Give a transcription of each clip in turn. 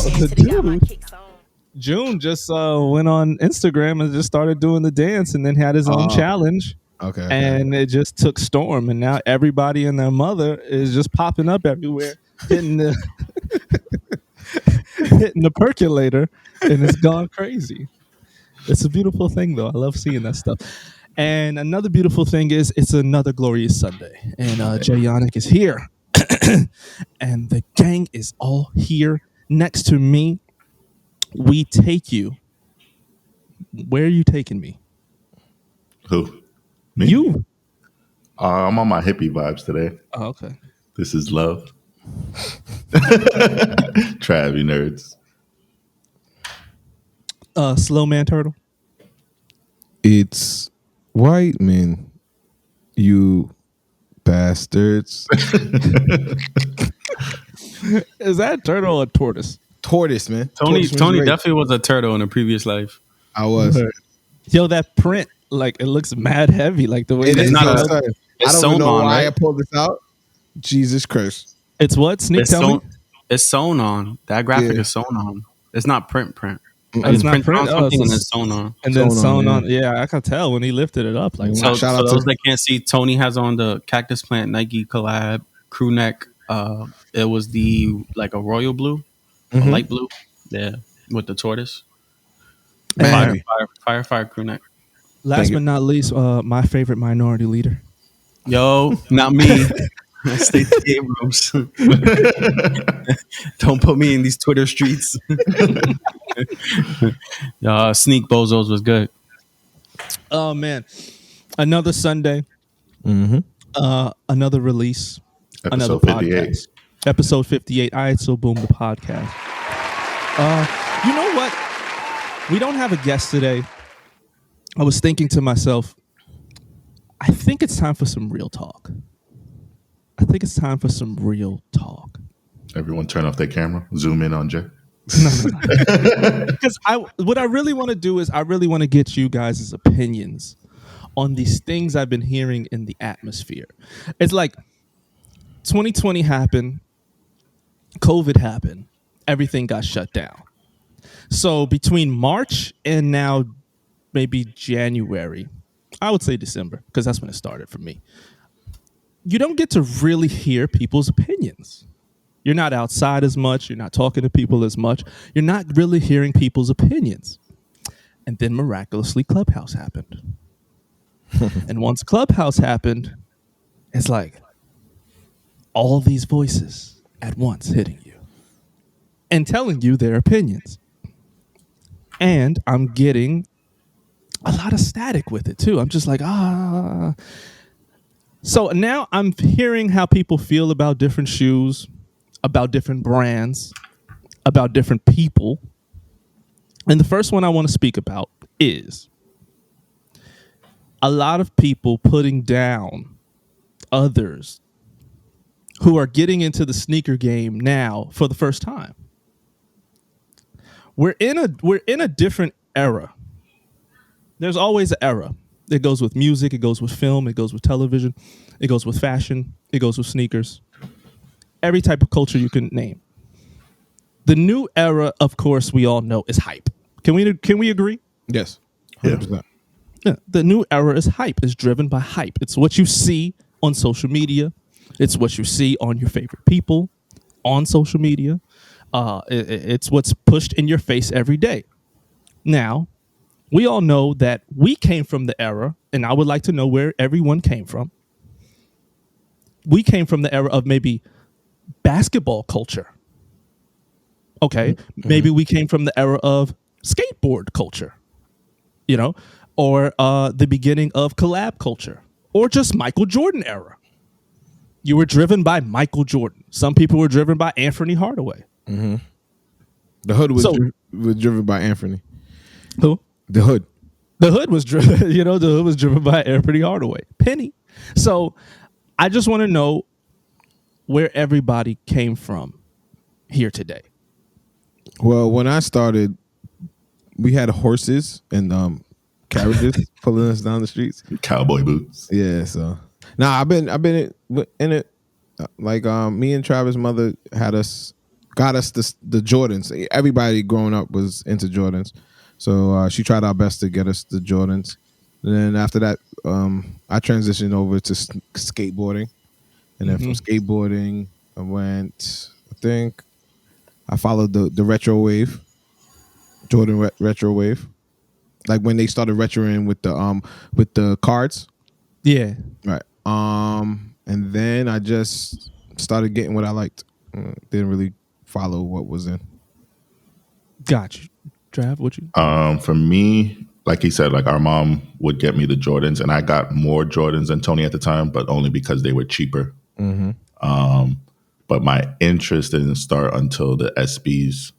dude, June just went on Instagram and just started doing the dance, and then had his own challenge. Okay. And it just took storm, and now everybody and their mother is just popping up everywhere, hitting the hitting the percolator, and it's gone crazy. It's a beautiful thing, though. I love seeing that stuff. And another beautiful thing is it's another glorious Sunday, and Jay Yannick is here, and the gang is all here next to me. We take you. Where are you taking me? Who? Me? You. I'm on my hippie vibes today. Oh, okay. This is love. Trav, you nerds. Slow man turtle. It's white men, you bastards. Is that turtle or tortoise? Tortoise, man. Tony Tortoise was great. definitely was a turtle in a previous life. I was. Yo, that print, like, it looks mad heavy. Like the way It is not not. a- I it's don't sewn even know on, why right? I pulled this out. Jesus Christ. It's what? Sneak, tell me. It's sewn on. That graphic Yeah. is sewn on. It's not print. It's not print. on Oh, something it's and it's sewn on. And then sewn on, sewn on. Yeah, I could tell when he lifted it up. Like, So, wow. Shout for out those to- that can't see, Tony has on the Cactus Plant Nike collab crew neck. It was the like a royal blue, a light blue, yeah, with the tortoise. Man. Fire crew neck. Last Thank but not least, my favorite minority leader. Yo, not me. Stacey Abrams. Don't put me in these Twitter streets. Sneak Bozos was good. Oh man, another Sunday, another release, another Episode 58. podcast. Episode 58. Ight, so boom, the podcast. You know what? We don't have a guest today. I was thinking to myself, I think it's time for some real talk. Everyone turn off their camera. Zoom in on Jay. Because what I really want to do is I really want to get you guys' opinions on these things I've been hearing in the atmosphere. It's like 2020 happened, COVID happened, everything got shut down. So between March and now maybe January, I would say December, because that's when it started for me. You don't get to really hear people's opinions. You're not outside as much. You're not talking to people as much. You're not really hearing people's opinions. And then miraculously, Clubhouse happened. And once Clubhouse happened, it's like all these voices at once hitting you and telling you their opinions. And I'm getting a lot of static with it too. I'm just like, So now I'm hearing how people feel about different shoes, about different brands, about different people. And the first one I want to speak about is a lot of people putting down others who are getting into the sneaker game now for the first time. We're in a different era. There's always an era. It goes with music, it goes with film, it goes with television, it goes with fashion, it goes with sneakers. Every type of culture you can name. The new era, of course, we all know is hype. Can we agree? Yes. Yeah. 100%. Yeah. The new era is hype. It's driven by hype. It's what you see on social media. It's what you see on your favorite people on social media. It's what's pushed in your face every day. Now, we all know that we came from the era, and I would like to know where everyone came from. We came from the era of maybe basketball culture. Okay. Mm-hmm. Maybe we came from the era of skateboard culture, or the beginning of collab culture, or just Michael Jordan era. You were driven by Michael Jordan. Some people were driven by Anthony Hardaway. Mm-hmm. The hood was driven by Anthony. Who? The hood. The hood was driven, the hood was driven by Anthony Hardaway. Penny. So I just want to know where everybody came from here today. Well, when I started, we had horses and carriages pulling us down the streets. Cowboy boots. Yeah, so I've been in it. Like me and Travis' mother had us got us the Jordans. Everybody growing up was into Jordans, so she tried our best to get us the Jordans. And then after that, I transitioned over to skateboarding, and then from skateboarding, I went. I think I followed the retro wave, Jordan retro wave, like when they started retroing with the cards, Yeah. right? And then I just started getting what I liked. Didn't really follow what was in. Got you. Trav, what you? For me, like he said, like our mom would get me the Jordans, and I got more Jordans than Tony at the time, but only because they were cheaper. But my interest didn't start until the SBs,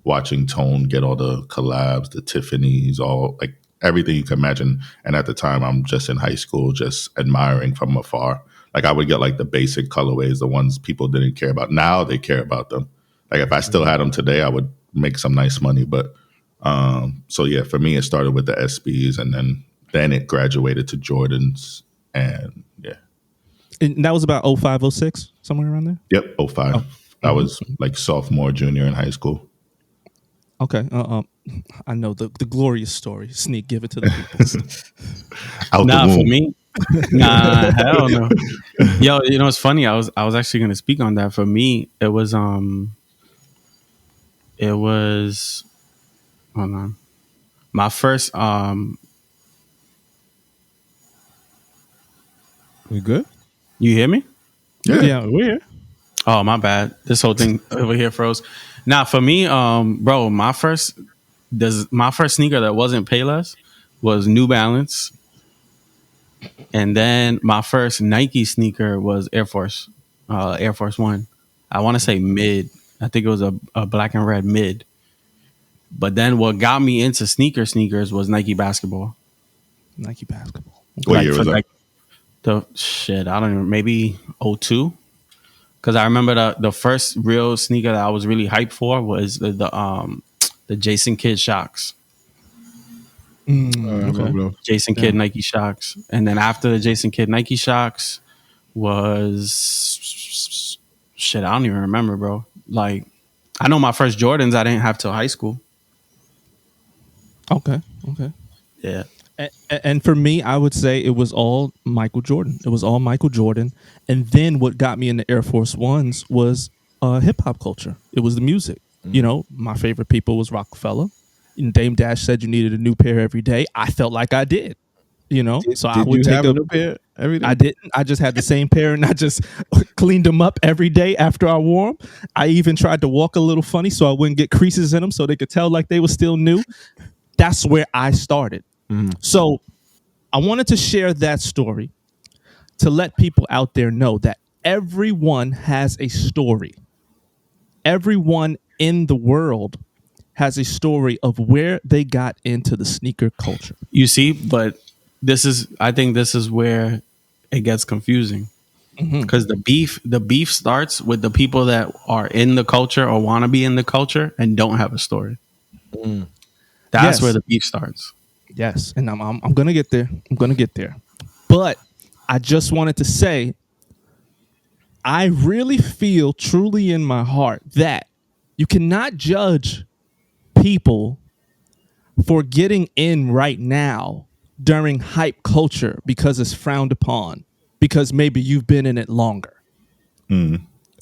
watching Tone get all the collabs, the Tiffany's, all like everything you can imagine. And at the time, I'm just in high school, just admiring from afar. Like I would get like the basic colorways, the ones people didn't care about. Now they care about them. Like if I still had them today, I would make some nice money. But so yeah, for me, it started with the SBs, and then it graduated to Jordans, and yeah. And that was about 05, 06, somewhere around there? Yep, '05. I was like sophomore, junior in high school. Okay. I know the glorious story. Sneak, give it to the people. Out Nah, the for womb. me, nah, hell no. Yo, you know it's funny. I was actually gonna speak on that. For me, it was hold on. My first We good? you hear me? Yeah, we're here. Oh, my bad. This whole thing over here froze. Now, for me, bro, my first sneaker that wasn't Payless was New Balance, and then my first Nike sneaker was Air Force One. I want to say mid. I think it was a black and red mid. But then what got me into sneakers was Nike basketball. Nike basketball. What year was that? Like the shit, I don't know, maybe 02. Because I remember the first real sneaker that I was really hyped for was the Jason Kidd Shocks. I remember those. Jason Kidd Nike Shocks. And then after the Jason Kidd Nike Shocks was shit, I don't even remember, bro. Like I know my first Jordans I didn't have till high school. Okay. Yeah. And for me, I would say it was all Michael Jordan. It was all Michael Jordan. And then what got me into Air Force Ones was hip hop culture. It was the music. You know, my favorite people was Rockefeller. And Dame Dash said you needed a new pair every day. I felt like I did. You know, so I Did would you take have a new pair every day? I didn't. I just had the same pair, and I just cleaned them up every day after I wore them. I even tried to walk a little funny so I wouldn't get creases in them, so they could tell like they were still new. That's where I started. So I wanted to share that story to let people out there know that everyone has a story. Everyone in the world has a story of where they got into the sneaker culture. You see, but I think this is where it gets confusing. Because the beef starts with the people that are in the culture or want to be in the culture and don't have a story. That's Yes. where the beef starts. Yes, and I'm gonna get there. I'm gonna get there. But I just wanted to say, I really feel truly in my heart that you cannot judge people for getting in right now during hype culture because it's frowned upon, because maybe you've been in it longer.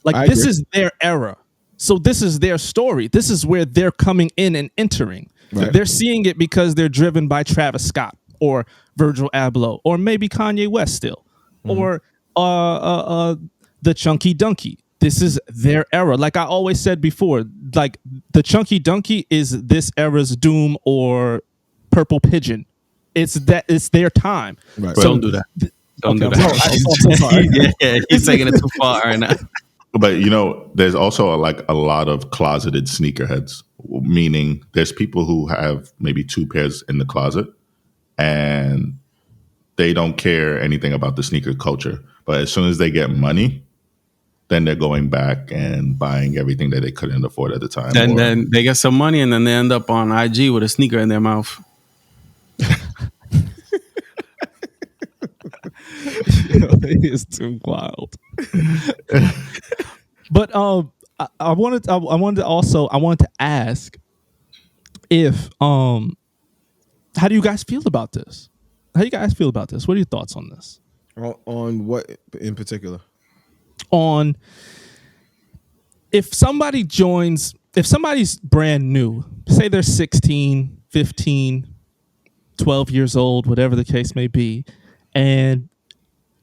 Like I this agree. is their era. So this is their story. This is where they're coming in and entering. Right. They're seeing it because they're driven by Travis Scott or Virgil Abloh or maybe Kanye West still or the Chunky Donkey. This is their era. Like I always said before, like the Chunky Donkey is this era's Doom or Purple Pigeon. It's their time. Right. So- Don't do that. Don't Okay, do I'm so sorry. that. Yeah, he's taking it too far right now. But you know, there's also like a lot of closeted sneakerheads, meaning there's people who have maybe two pairs in the closet and they don't care anything about the sneaker culture. But as soon as they get money, then they're going back and buying everything that they couldn't afford at the time. And Or- then they get some money and then they end up on IG with a sneaker in their mouth. It is too wild. But I wanted to ask if how do you guys feel about this? How do you guys feel about this? What are your thoughts on this? On what in particular? On if somebody joins, if somebody's brand new, say they're 16, 15, 12 years old, whatever the case may be, and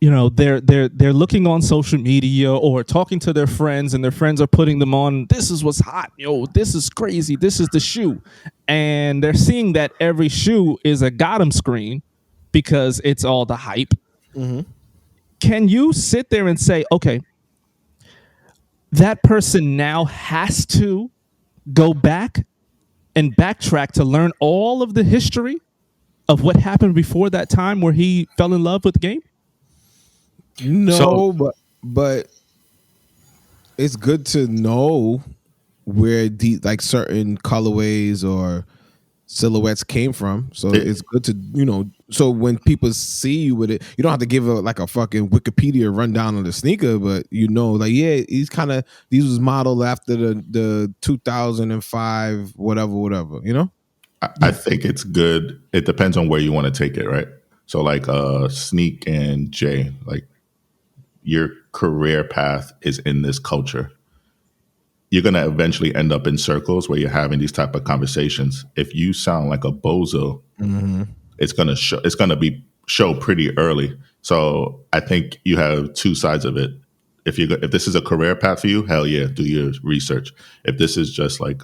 you know they're looking on social media or talking to their friends, and their friends are putting them on, this is what's hot, yo, this is crazy, this is the shoe, and they're seeing that every shoe is a got 'em screen because it's all the hype. Can you sit there and say, okay, that person now has to go back and backtrack to learn all of the history of what happened before that time where he fell in love with the game? No, but it's good to know where the like certain colorways or silhouettes came from. So it's good to, so when people see you with it, you don't have to give like a fucking Wikipedia rundown on the sneaker, but like, yeah, these was modeled after the 2005 whatever, I think it's good. It depends on where you want to take it, right? So like Sneak and Jay, like your career path is in this culture. You're going to eventually end up in circles where you're having these type of conversations. If you sound like a bozo, it's going to show. It's going to be show pretty early. So I think you have two sides of it. If this is a career path for you, hell yeah, do your research. If this is just like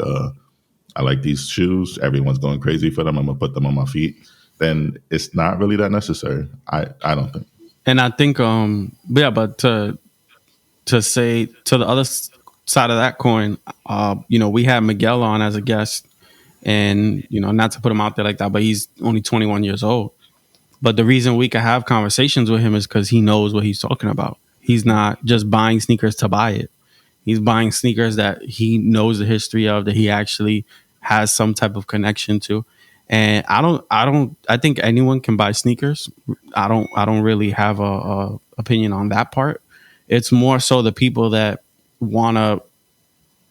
I like these shoes, everyone's going crazy for them, I'm gonna put them on my feet, then it's not really that necessary. I don't think. And I think, but to say to the other side of that coin, we had Miguel on as a guest, and not to put him out there like that, but he's only 21 years old. But the reason we can have conversations with him is because he knows what he's talking about. He's not just buying sneakers to buy it. He's buying sneakers that he knows the history of, that he actually has some type of connection to. And I think anyone can buy sneakers. I don't really have a opinion on that part. It's more so the people that want to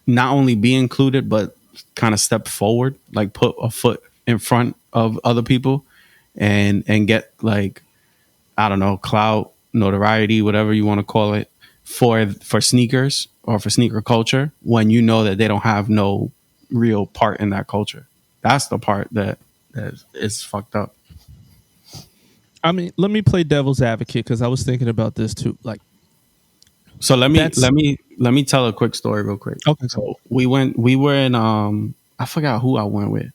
not only be included, but kind of step forward, like put a foot in front of other people and get, like, I don't know, clout, notoriety, whatever you want to call it, for sneakers or for sneaker culture, when you know that they don't have no real part in that culture. That's the part that is fucked up. I mean, let me play devil's advocate because I was thinking about this too. Like, so let me tell a quick story real quick. Okay. So we were in I forgot who I went with,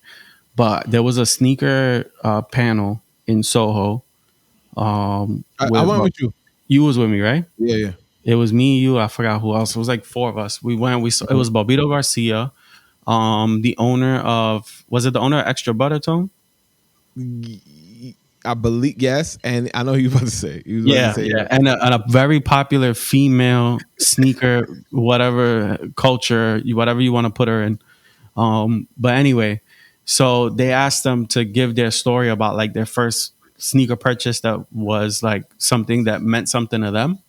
but there was a sneaker panel in Soho. I went with you. You was with me, right? Yeah. It was me, you, I forgot who else. It was like four of us. We went, it was Bobito Garcia, the owner of, was it the owner of Extra Butter Tone? I believe, yes. And I know who you about to say. Yeah. And a very popular female sneaker, whatever culture, whatever you want to put her in. But anyway, so they asked them to give their story about like their first sneaker purchase that was like something that meant something to them.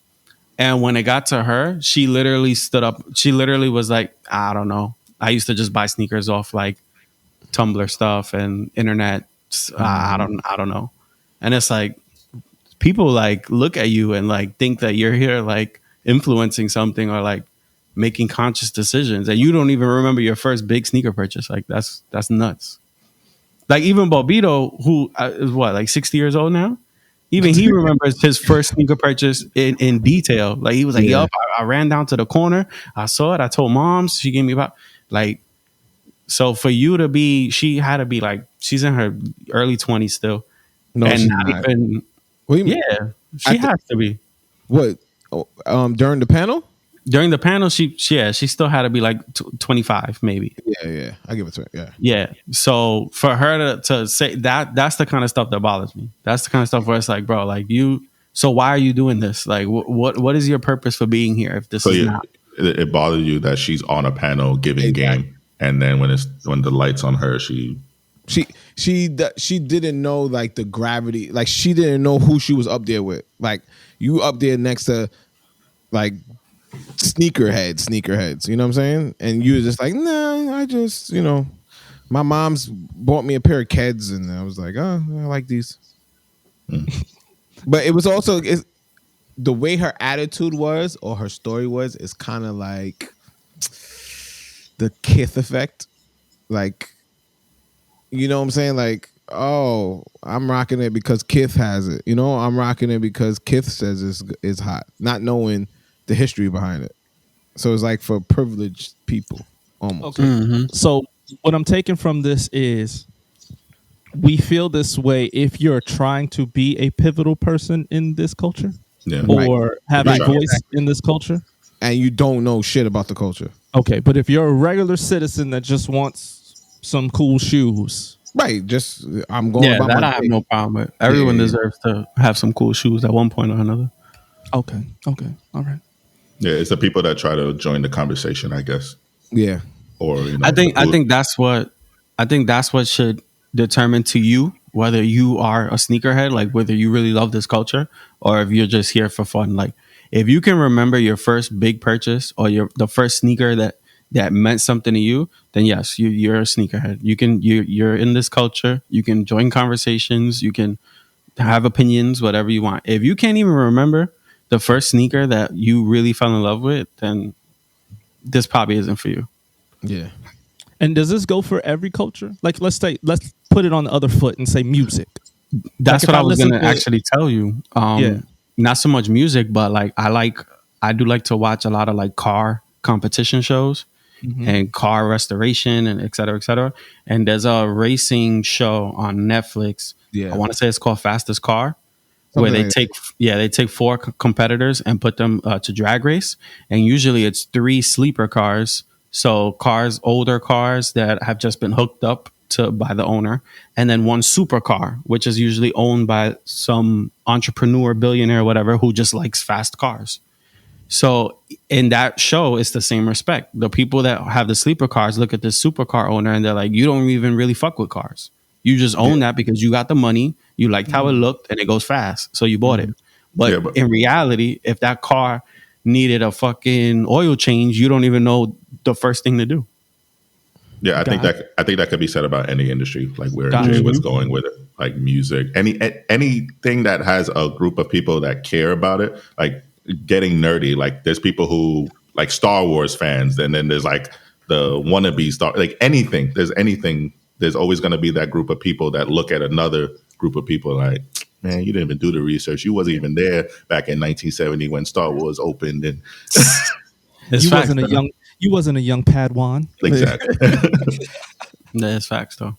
And when it got to her, she literally stood up. She literally was like, I don't know. I used to just buy sneakers off like Tumblr stuff and internet. I don't know. And it's like, people like look at you and like think that you're here like influencing something or like making conscious decisions, and you don't even remember your first big sneaker purchase. Like that's nuts. Like even Bobito, who is what, like 60 years old now? Even he remembers his first sneaker purchase in detail. Like he was like, "Yup, I ran down to the corner, I saw it, I told mom, she gave me about like." So for you to be, she had to be like, she's in her early 20s still. No, and she's not not. even. What do you mean? Yeah, she has to be. What? During the panel? During the panel, she still had to be like 25 maybe. Yeah, I give it to her. Yeah. So for her to say that, that's the kind of stuff that bothers me. That's the kind of stuff where it's like, bro, like you. So why are you doing this? Like, what is your purpose for being here? If this is not, it bothers you that she's on a panel giving game, and then when the lights on her, she didn't know like the gravity. Like she didn't know who she was up there with. Like you up there next to like sneakerheads. You know what I'm saying? And you was just like, nah, I just, my mom's bought me a pair of Keds, and I was like, oh, I like these. But it was also the way her attitude was or her story was is kind of like the Kith effect. Like, you know what I'm saying? Like, oh, I'm rocking it because Kith has it. I'm rocking it because Kith says it's hot, not knowing the history behind it. So it's like for privileged people almost. Okay. So what I'm taking from this is we feel this way if you're trying to be a pivotal person in this culture Yeah. or have a Right. voice in this culture. And you don't know shit about the culture. Okay, but if you're a regular citizen that just wants some cool shoes, Right, just I'm going Yeah, about that my I have day. no problem with. Everyone Yeah. deserves to have some cool shoes at one point or another. okay, all right. Yeah, it's the people that try to join the conversation, I guess. Yeah. Or I think that's what should determine to you whether you are a sneakerhead, like whether you really love this culture or if you're just here for fun. Like if you can remember your first big purchase or the first sneaker that meant something to you, then yes, you're a sneakerhead. You're in this culture. You can join conversations. You can have opinions, whatever you want. If you can't even remember the first sneaker that you really fell in love with, then this probably isn't for you. Yeah. And does this go for every culture? Like, let's put it on the other foot and say music. That's Like, if what I I was listen gonna to- actually tell you. Yeah. Not so much music, but like I do like to watch a lot of like car competition shows and car restoration and et cetera, et cetera. And there's a racing show on Netflix. Yeah. I want to say it's called Fastest Car, where Something they like take four competitors and put them to drag race, and usually it's 3 sleeper cars, so older cars that have just been hooked up to by the owner, and then 1 supercar, which is usually owned by some entrepreneur, billionaire, whatever, who just likes fast cars. So in that show, it's the same respect. The people that have the sleeper cars look at the supercar owner and they're like, you don't even really fuck with cars. You just own that because you got the money, you liked how it looked, and it goes fast. So you bought it. But, Yeah, but- in reality, if that car needed a fucking oil change, you don't even know the first thing to do. Yeah, I think Got that could be said about any industry, like where Got Jay you. was going with it, like music, anything that has a group of people that care about it, like getting nerdy. Like there's people who like Star Wars fans, and then there's like the wannabe Star, like anything. There's always going to be that group of people that look at another group of people like, man, you didn't even do the research. You wasn't even there back in 1970 when Star Wars opened, and It's You facts, wasn't a young Padawan. exactly. That's facts, though.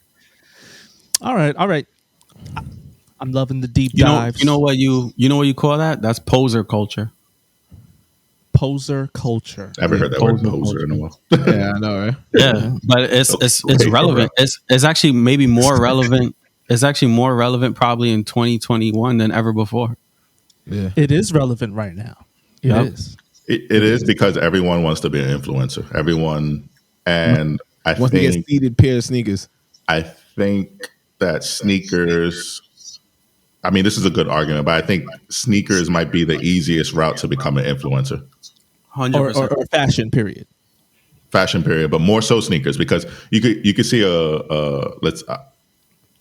All right. I'm loving the deep You know, dives. you know what you call that? That's poser culture. Poser culture. I haven't heard that word Poser poser in a while. Yeah, I know, right? Yeah, but it's Great, relevant. bro. It's actually maybe more relevant. It's actually more relevant probably in 2021 than ever before. Yeah. It is relevant right now. It Yep. is. It is because everyone wants to be an influencer. Everyone, and Once they get seated pair of sneakers. I think that sneakers. I mean, this is a good argument, but I think sneakers might be the easiest route to become an influencer. 100%. Or fashion period. Fashion period, but more so sneakers, because you could see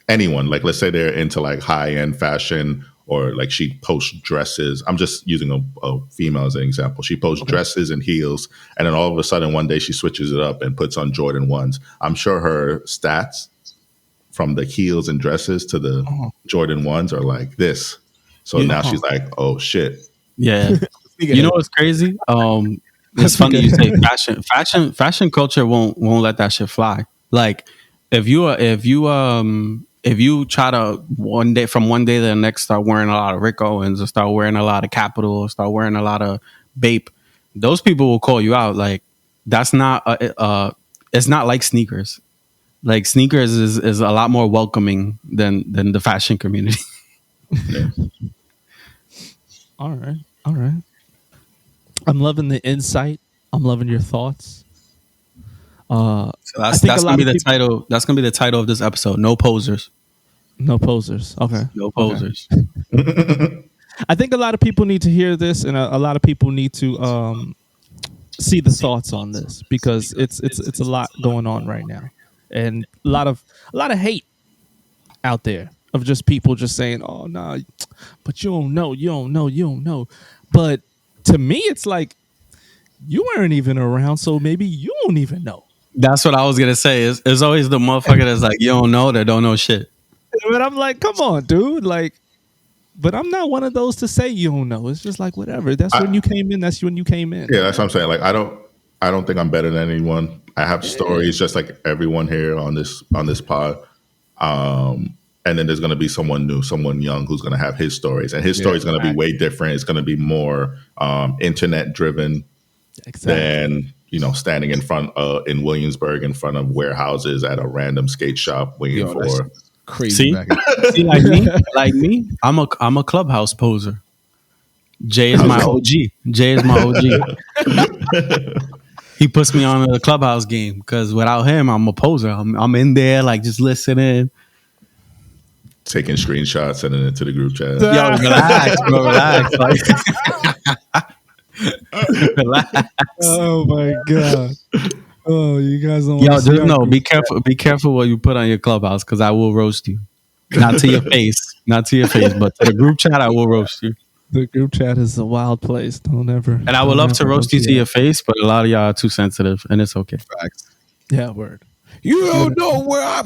anyone, like let's say they're into like high end fashion, or like she posts dresses. I'm just using a female as an example. She posts dresses and heels, and then all of a sudden one day she switches it up and puts on Jordan 1s. I'm sure her stats from the heels and dresses to the Jordan 1s are like this. So now she's like, oh shit. Yeah. You know what's crazy? It's funny you say fashion culture won't let that shit fly. Like if you try to one day from to the next start wearing a lot of Rick Owens or start wearing a lot of Capital or start wearing a lot of Bape, those people will call you out. Like that's not it's not like sneakers. Like sneakers is a lot more welcoming than the fashion community. Yeah. All right. I'm loving the insight. I'm loving your thoughts. So I that's think a gonna lot be of the people- title. That's gonna be the title of this episode. No posers. No posers. Okay. No posers. I think a lot of people need to hear this, and a lot of people need to see the thoughts on this because it's a lot going on right now, and a lot of hate out there of just people just saying, "Oh no, nah, but you don't know, you don't know, you don't know." But to me, it's like you weren't even around, so maybe you don't even know. That's what I was gonna say. It's always the motherfucker that's like, you don't know, that don't know shit. But I'm like, come on, dude, like. But I'm not one of those to say you don't know. It's just like whatever. That's when you came in. That's when you came in. Yeah, that's what I'm saying. Like I don't think I'm better than anyone. I have stories just like everyone here on this pod. And then there's going to be someone new, someone young who's going to have his stories, and his story is going to be way different. It's going to be more internet driven than standing in front in Williamsburg in front of warehouses at a random skate shop waiting for. Crazy. See, like me, I'm a clubhouse poser. Jay is my OG. Jay is my OG. He puts me on the clubhouse game because without him, I'm a poser. I'm in there like just listening, taking screenshots, sending it to the group chat. Yo, relax, bro, relax. Like, relax. Oh my god. Oh, you guys don't. Yo, just no. Be careful. Be careful what you put on your clubhouse because I will roast you. Not to your face, but to the group chat, I will roast you. The group chat is a wild place. Don't ever. And I would love to roast you to your face, but a lot of y'all are too sensitive, and it's okay. Facts. Yeah, word. You don't know where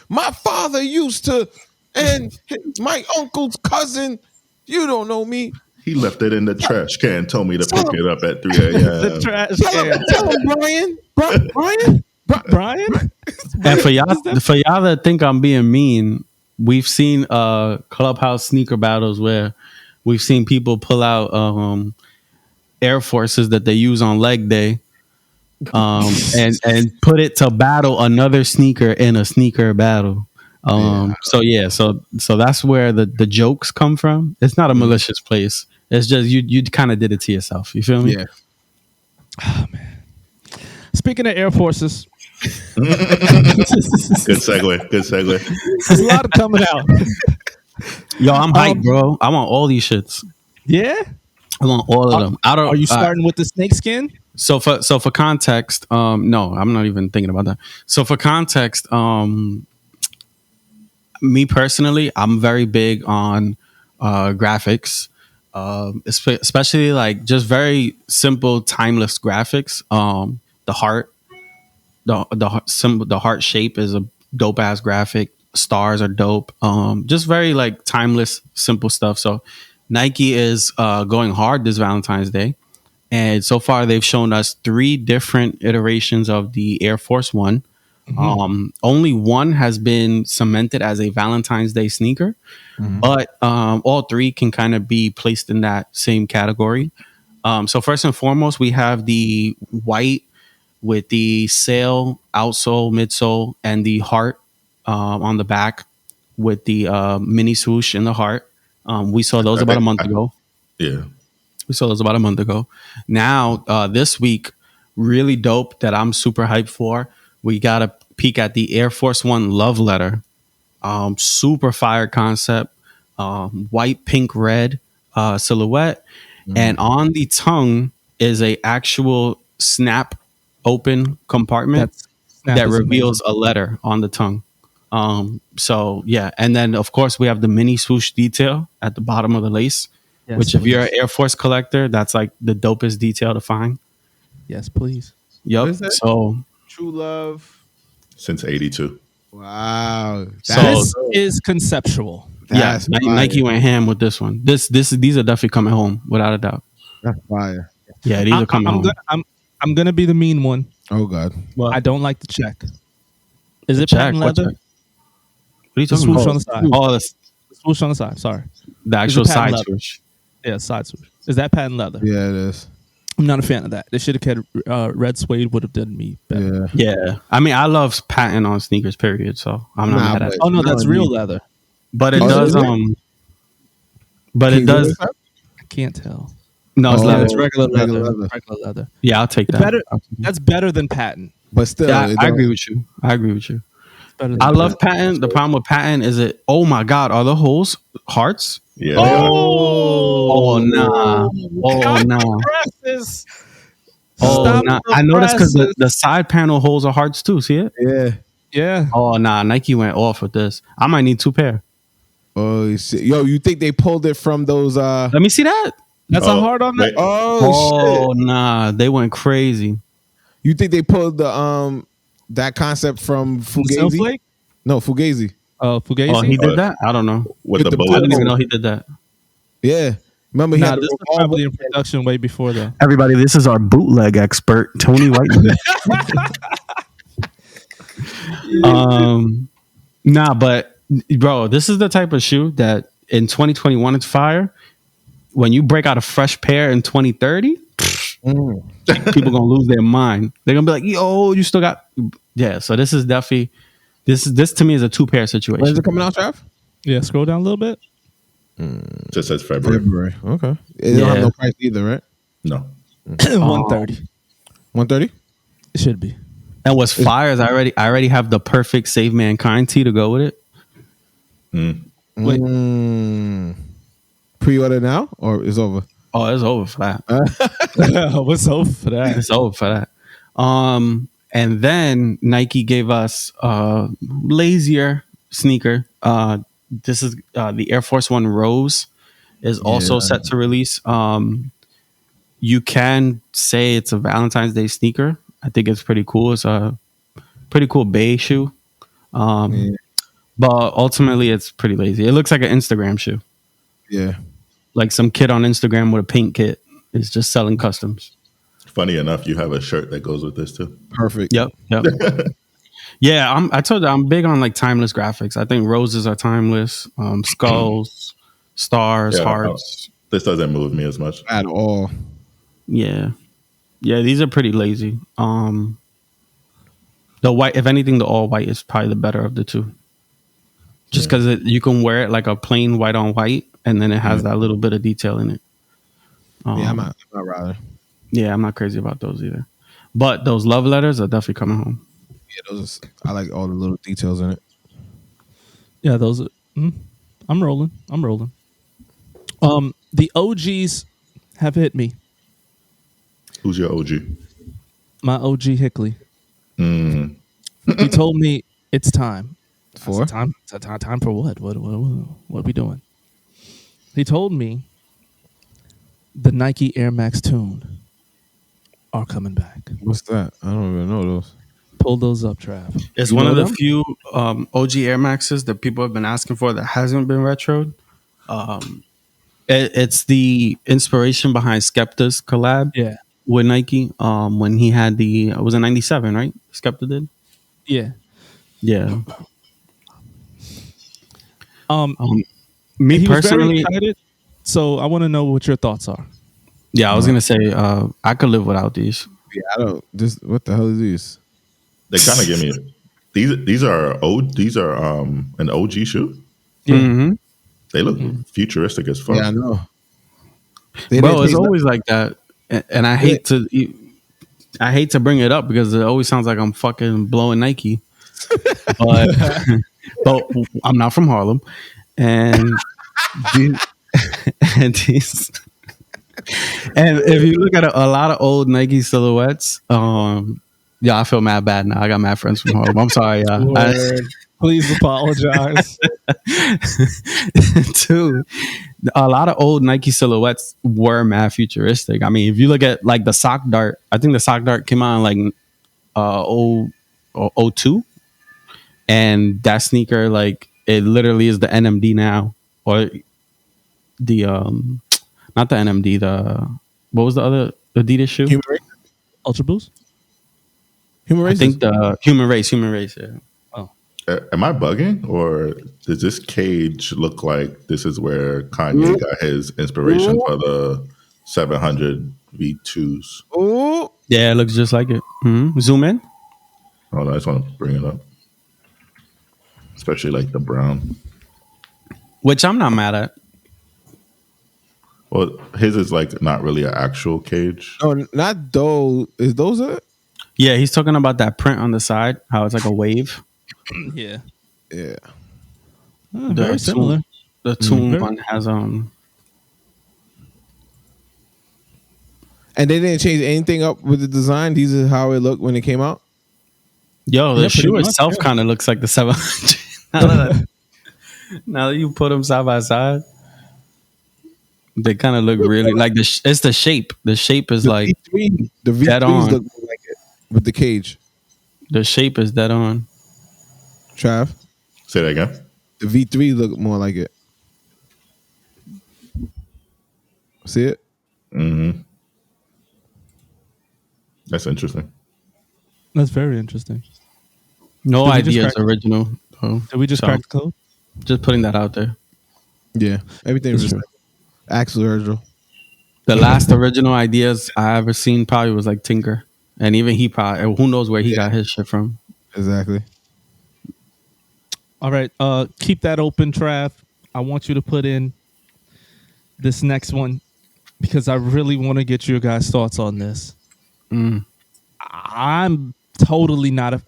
my father used to, and my uncle's cousin. You don't know me. He left it in the trash can. Told me to pick it up at 3 a.m. The trash can. Tell him, Brian. And for y'all that think I'm being mean, we've seen clubhouse sneaker battles where we've seen people pull out Air Forces that they use on leg day, and put it to battle another sneaker in a sneaker battle. So that's where the jokes come from. It's not a malicious place. It's just you kind of did it to yourself. You feel me? Yeah. Oh man. Speaking of Air Forces, Good segue. there's a lot coming out. Yo, I'm hyped, bro. I want all these shits. Yeah. I want all of them. Are you starting with the snakeskin? So for context, no, I'm not even thinking about that. So for context, me personally, I'm very big on graphics, especially like just very simple, timeless graphics. The heart, the heart shape is a dope ass graphic. Stars are dope. Just very like timeless, simple stuff. So Nike is going hard this Valentine's Day. And so far, they've shown us 3 different iterations of the Air Force One. Only one has been cemented as a Valentine's Day sneaker, but all 3 can kind of be placed in that same category. So first and foremost, we have the white with the sail, outsole, midsole, and the heart on the back with the mini swoosh in the heart. We saw those about a month ago. Yeah. We saw those about a month ago. Now, this week, really dope that I'm super hyped for. We got a peek at the Air Force One Love Letter. Super fire concept. White, pink, red silhouette. And on the tongue is a actual snap open compartment that reveals a letter on the tongue. So, yeah. And then, of course, we have the mini swoosh detail at the bottom of the lace. Yes, which, if you're an Air Force collector, that's like the dopest detail to find. Yes, please. Yup. So, True Love since '82. Wow. This is conceptual. Yeah, Nike went ham with this one. These are definitely coming home without a doubt. That's fire. Yeah, these are coming home. I'm gonna be the mean one. Oh God. Well, I don't like the check. Is it check, patent leather? What are you talking about? On the side. Oh, the swoosh on the side. Sorry. The actual side leather? swoosh. Yeah, side swoosh. Is that patent leather? Yeah, it is. I'm not a fan of that. They should have kept red suede. Would have done me better. Yeah. I mean, I love patent on sneakers. Period. So I'm not mad at it. Oh no, that's real leather. But it does. But it does. I can't tell. No, it's leather. It's regular leather. Yeah, I'll take that. That's better than patent. But still, yeah, I agree with you. I love patent. The problem with patent is it. Oh my God, are the holes hearts? Yeah. Oh nah. Oh nah. Oh, Stop nah. the I noticed because presses. the side panel holds are hearts too. See it? Yeah. Yeah. Oh, nah. Nike went off with this. I might need 2 pair. Oh shit. Yo, you think they pulled it from those Let me see that. That's a hard on that. wait, Oh shit. Nah. They went crazy. You think they pulled the that concept from Fugazi? Snowflake? No, Fugazi. Fugazi? Oh, he did that? I don't know. with the the I bullets. didn't even know he did that. Yeah. Remember he Nah, had the this was revolver. probably in production way before though. Everybody, this is our bootleg expert, Tony Whiteman. Nah, but bro, this is the type of shoe that in 2021 it's fire. When you break out a fresh pair in 2030, people gonna lose their mind. They're gonna be like, "Yo, you still got." Yeah, so this is definitely this to me is a 2 pair When's situation. it coming out, Trav? Yeah, scroll down a little bit. Just says February. February. Okay. It don't have Yeah. no price either, right? No. 130. 130? It should be. And what's fire is I already have the perfect Save Mankind tee to go with it. Wait. Pre-order now or it's over? Oh, it's over for that. What's up for that? It's over for that. And then Nike gave us a lazier sneaker. This is the Air Force One Rose is also set to release. You can say it's a Valentine's Day sneaker. I think it's pretty cool. It's a pretty cool beige shoe. But ultimately it's pretty lazy. It looks like an Instagram shoe. Yeah. Like some kid on Instagram with a paint kit is just selling customs. Funny enough, you have a shirt that goes with this too. Perfect. Yep. Yeah, I told you I'm big on like timeless graphics. I think roses are timeless. Skulls, stars, Yeah, hearts. This doesn't move me as much. At all. Yeah. These are pretty lazy. The white, if anything, the all white is probably the better of the two. Just because you can wear it like a plain white on white, and then it has that little bit of detail in it. Yeah, I'm not rather. Yeah, I'm not crazy about those either. But those love letters are definitely coming home. Yeah, those I like all the little details in it. Yeah, those. I'm rolling. The OGs have hit me. Who's your OG? My OG Hickley. He told me it's time. For? Time for what? What are we doing? He told me the Nike Air Max Tune are coming back. What's that? I don't even know those. Pull those up, Trav. It's You one know of the them? few OG Air Maxes that people have been asking for that hasn't been retroed. It's the inspiration behind Skepta's collab Yeah. with Nike. When he had it was in '97, right? Skepta did. Yeah. Yeah. He Me was very personally, excited. So I want to know what your thoughts are. yeah, I was gonna say I could live without these. Yeah, I don't. What the hell is these? They kind of give me these are an OG shoe. Yeah. Mm-hmm. They look futuristic as fuck. Yeah, I know. They Bro, didn't it's taste always like that, and I hate to bring it up because it always sounds like I'm fucking blowing Nike, but but I'm not from Harlem, and these, and these. And if you look at a lot of old Nike silhouettes, yeah, I feel mad bad now. I got mad friends from Harlem. I'm sorry, Word. Please apologize. Two, a lot of old Nike silhouettes were mad futuristic. I mean, if you look at like the sock dart, I think the sock dart came out in like 02, and that sneaker, like, it literally is the NMD now, or the not the NMD, what was the other Adidas shoe? Human race. Ultra Boost? Human I race. think the Human Race. Yeah. Am I bugging, or does this cage look like this is where Kanye got his inspiration for the 700 V2s? Oh, Yeah, it looks just like it. Zoom in. Oh, I just want to bring it up, especially like the brown. Which I'm not mad at. Well, his is like not really an actual cage. no, not those. Is those it? Yeah, he's talking about that print on the side, how it's like a wave. Yeah. Yeah. Very similar. The Tune one has And they didn't change anything up with the design. These are how it looked when it came out. Yo, the Yeah, pretty shoe much, itself yeah. kind of looks like the 700. Now that you put them side by side, they kind of look really like it's the shape. The shape is The like V3, the dead V3s on. look more like it with the cage. The shape is dead on. Trav, Say that again. the V3 look more like it. See it? That's interesting. That's very interesting. No Did we just ideas crack- original. Though. Did we just So, crack the code? just putting that out there. Yeah, everything was That's just true. Axel Virgil. The last original ideas I ever seen probably was like Tinker, and even he probably who knows where he got his shit from. Exactly. All right. Keep that open, Trav. I want you to put in this next one because I really want to get your guys' thoughts on this. I'm totally not a.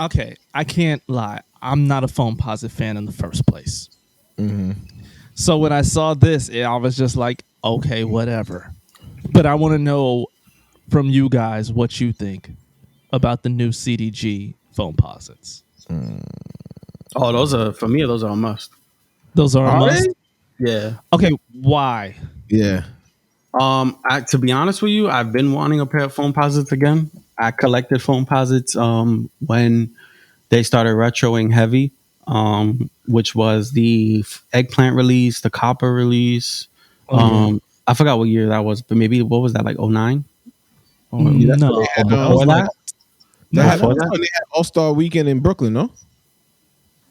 Okay, I can't lie. I'm not a Phone Posit fan in the first place. So when I saw this, I was just like, okay, whatever. But I want to know from you guys what you think about the new CDG Phone Posits. Oh, those are for me. Those are a must. Those are a must. Yeah. Okay, why? Yeah. To be honest with you, I've been wanting a pair of phone posits again. I collected phone posits when they started retroing heavy, which was the eggplant release, the copper release. I forgot what year that was, but maybe what was that, like 09? Or No, had, that was like They had, Before they had All-Star Weekend in Brooklyn, no?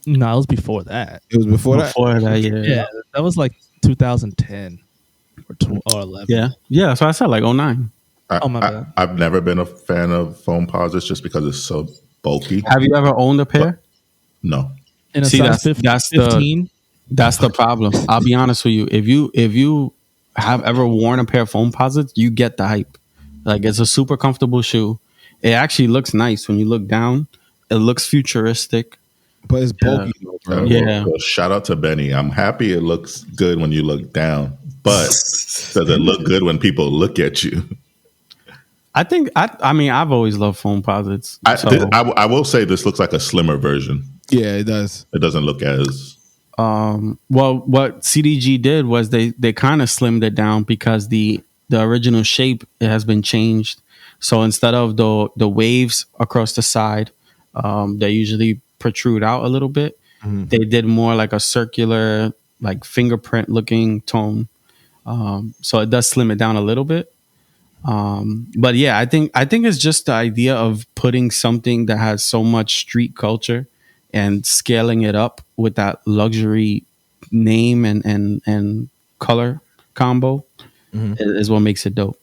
no, it was before that. It was before that? before that, yeah. Yeah, that was like 2010 or 11. Yeah. So I said like 09. Oh, my bad. I've never been a fan of foam posits just because it's so bulky. Have you ever owned a pair? No. In a See, size that's 15. That's the problem. I'll be honest with you. If you have ever worn a pair of foam posits, you get the hype. Like it's a super comfortable shoe. It actually looks nice when you look down. It looks futuristic. But it's bulky, though, bro. Yeah. Well, shout out to Benny. I'm happy it looks good when you look down, but does it look good when people look at you? I mean, I've always loved foam posits. I will say this looks like a slimmer version. Yeah, it does. It doesn't look as Well, what CDG did was they kind of slimmed it down because the original shape has been changed. So instead of the waves across the side, they usually protrude out a little bit. They did more like a circular, like fingerprint looking tone. So it does slim it down a little bit. But yeah, I think it's just the idea of putting something that has so much street culture and scaling it up with that luxury name and color combo is what makes it dope.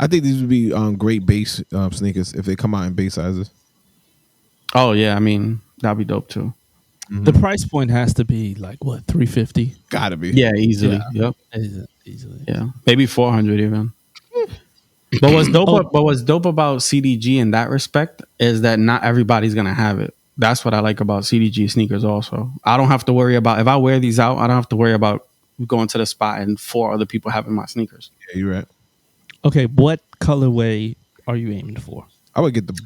I think these would be great base sneakers if they come out in base sizes. Oh yeah, I mean that'd be dope too. The price point has to be like what, 350? Gotta be. Yeah, easily. Yeah. Yep. Easily. Yeah, maybe 400 even. But what's dope about CDG in that respect is that not everybody's gonna have it. That's what I like about CDG sneakers. Also, I don't have to worry about if I wear these out. I don't have to worry about going to the spot and 4 other people having my sneakers. Yeah, you're right. Okay, what colorway are you aiming for? I would get the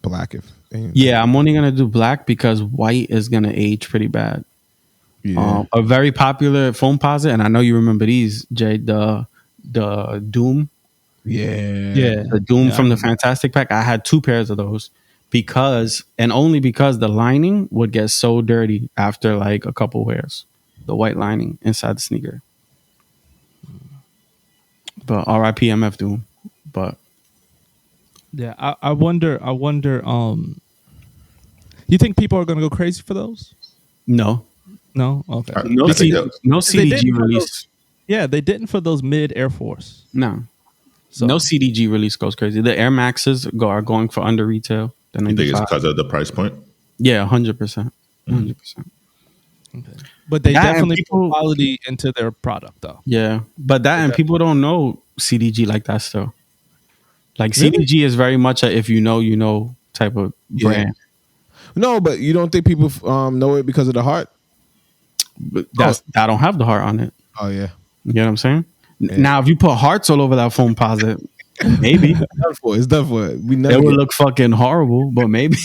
black if. Yeah, I'm only gonna do black because white is gonna age pretty bad. Yeah. A very popular foam posit, and I know you remember these, Jay. The Doom, Yeah. the Doom from the Fantastic Pack. I had 2 pairs of those because, and only because, the lining would get so dirty after like a couple wears. The white lining inside the sneaker. But R.I.P. MF Doom. But Yeah, I wonder. You think people are gonna go crazy for those? no, No. Okay. no, I think no They did CDG for release. Yeah, they didn't for those mid Air Force. No, So no CDG release goes crazy. The Air Maxes are going for under retail. The you think it's 95. because of the price point? Yeah, 100%. 100%. okay. But they That and definitely people- put quality into their product, though. Yeah, but that and people don't know CDG like that still. Like Really? CDG is very much a if you know type of brand. No, but you don't think people know it because of the heart? But that don't have the heart on it. Oh yeah. You know what I'm saying? Now, if you put hearts all over that foam posit, Maybe Done for. It's done for. We never it would get. look fucking horrible, but maybe.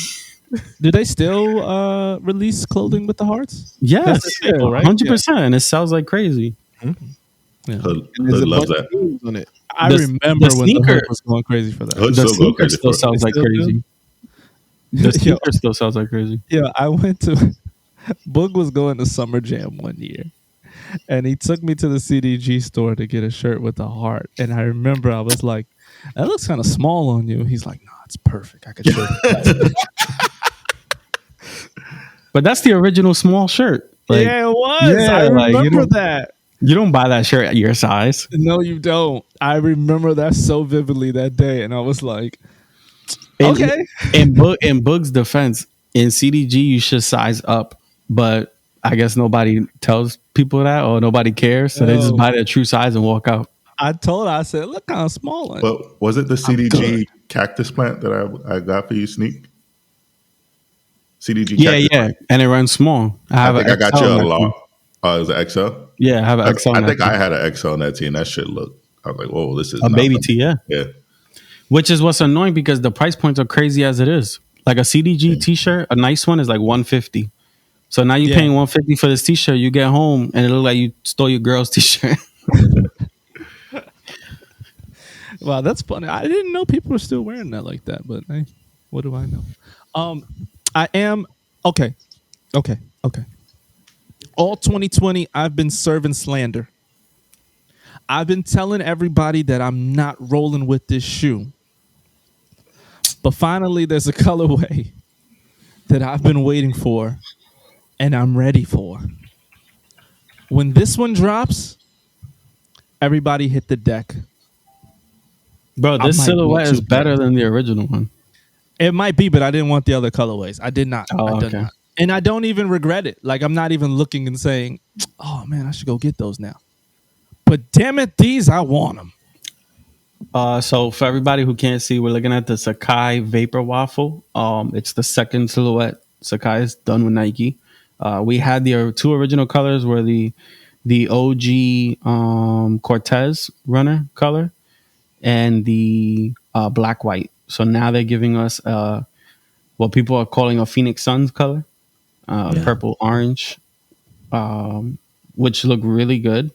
Do they still release clothing with the hearts? Yes, That's a staple, right? 100%. And it sells like crazy. Yeah. Hood, And there's Hood a loves bunch that. of themes on it. I The remember when the sneaker, hood was going crazy for that. Hood the still go sneaker crazy still for it. sells like Still do? crazy. The Yo, sneaker still sells like crazy. yeah, I went to Boog was going to Summer Jam one year, and he took me to the CDG store to get a shirt with a heart. And I remember I was like, "That looks kind of small on you." He's like, "No, it's perfect. I could show you." But that's the original small shirt. Like, Yeah, it was. I like, remember that. you don't buy that shirt at your size. No, you don't. I remember that so vividly that day, and I was like, In, "Okay." in Boog's defense, in CDG you should size up, but I guess nobody tells people that or nobody cares, so they just No. buy their true size and walk out. I said, "Look kind of small." On you." But was it the good. CDG cactus plant that I got for you, Sneak? CDG Yeah, cactus yeah, plant. and it runs small. I I have think an I got XL you a in that lot. too. Oh, is it XL? Yeah, I have an XL. I in think that I too. had an XL in that tee, and that shit looked. I was like, whoa, this is A baby nothing. tee, yeah. Yeah. Which is what's annoying because the price points are crazy as it is. Like a CDG T-shirt, a nice one is like 150. So now you're Yeah. paying 150 for this T-shirt. You get home and it look like you stole your girl's T-shirt. Wow, that's funny. I didn't know people were still wearing that like that, but hey, what do I know? I am okay. All 2020, I've been serving slander. I've been telling everybody that I'm not rolling with this shoe. But finally, there's a colorway that I've been waiting for and I'm ready for. When this one drops, everybody hit the deck. Bro, I this might go silhouette is to- better than the original one. It might be, but I didn't want the other colorways. I did not. Oh, I did okay. not. And I don't even regret it. Like, I'm not even looking and saying, oh man, I should go get those now. But damn it, these, I want them. So for everybody who can't see, we're looking at the Sakai Vapor Waffle. It's the second silhouette Sakai is done with Nike. We had the two original colors were the OG Cortez runner color and the black white. So now they're giving us what people are calling a Phoenix Suns color, purple orange, which look really good.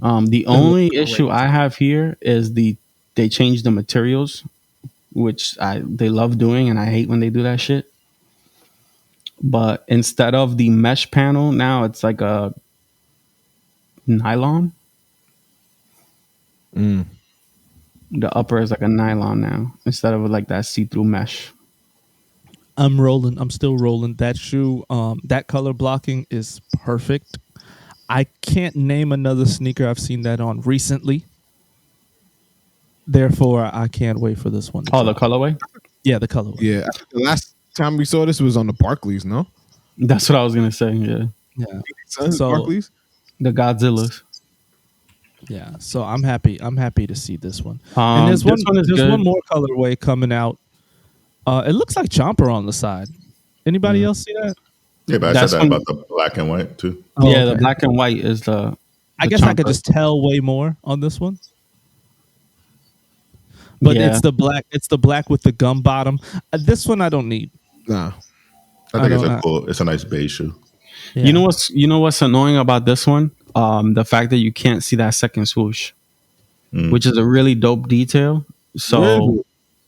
The only issue I have here is they changed the materials, which they love doing, and I hate when they do that shit. But instead of the mesh panel, now it's like a nylon. The upper is like a nylon now instead of like that see-through mesh. I'm rolling. I'm still rolling. That shoe, that color blocking is perfect. I can't name another sneaker I've seen that on recently. Therefore, I can't wait for this one. To Oh, the drop. colorway? Yeah, the colorway. Yeah, I think the last time we saw this was on the Barclays. No, That's what I was gonna say. Yeah, Yeah. Suns, So- Barclays. the Godzillas. Yeah. So I'm happy. I'm happy to see this one. Um, And there's this one is there's good. one more colorway coming out. It looks like Chomper on the side. Anybody else see that? Yeah, but I That's said that when- about the black and white too. Oh, Yeah, the okay. black and white is the. I the guess I could chomper. just tell way more on this one. But Yeah. it's the black. It's the black with the gum bottom. This one I don't need. Nah, I think it's don't a know. cool. It's a nice beige shoe. Yeah. You know what's annoying about this one? The fact that you can't see that second swoosh, which is a really dope detail. So Really?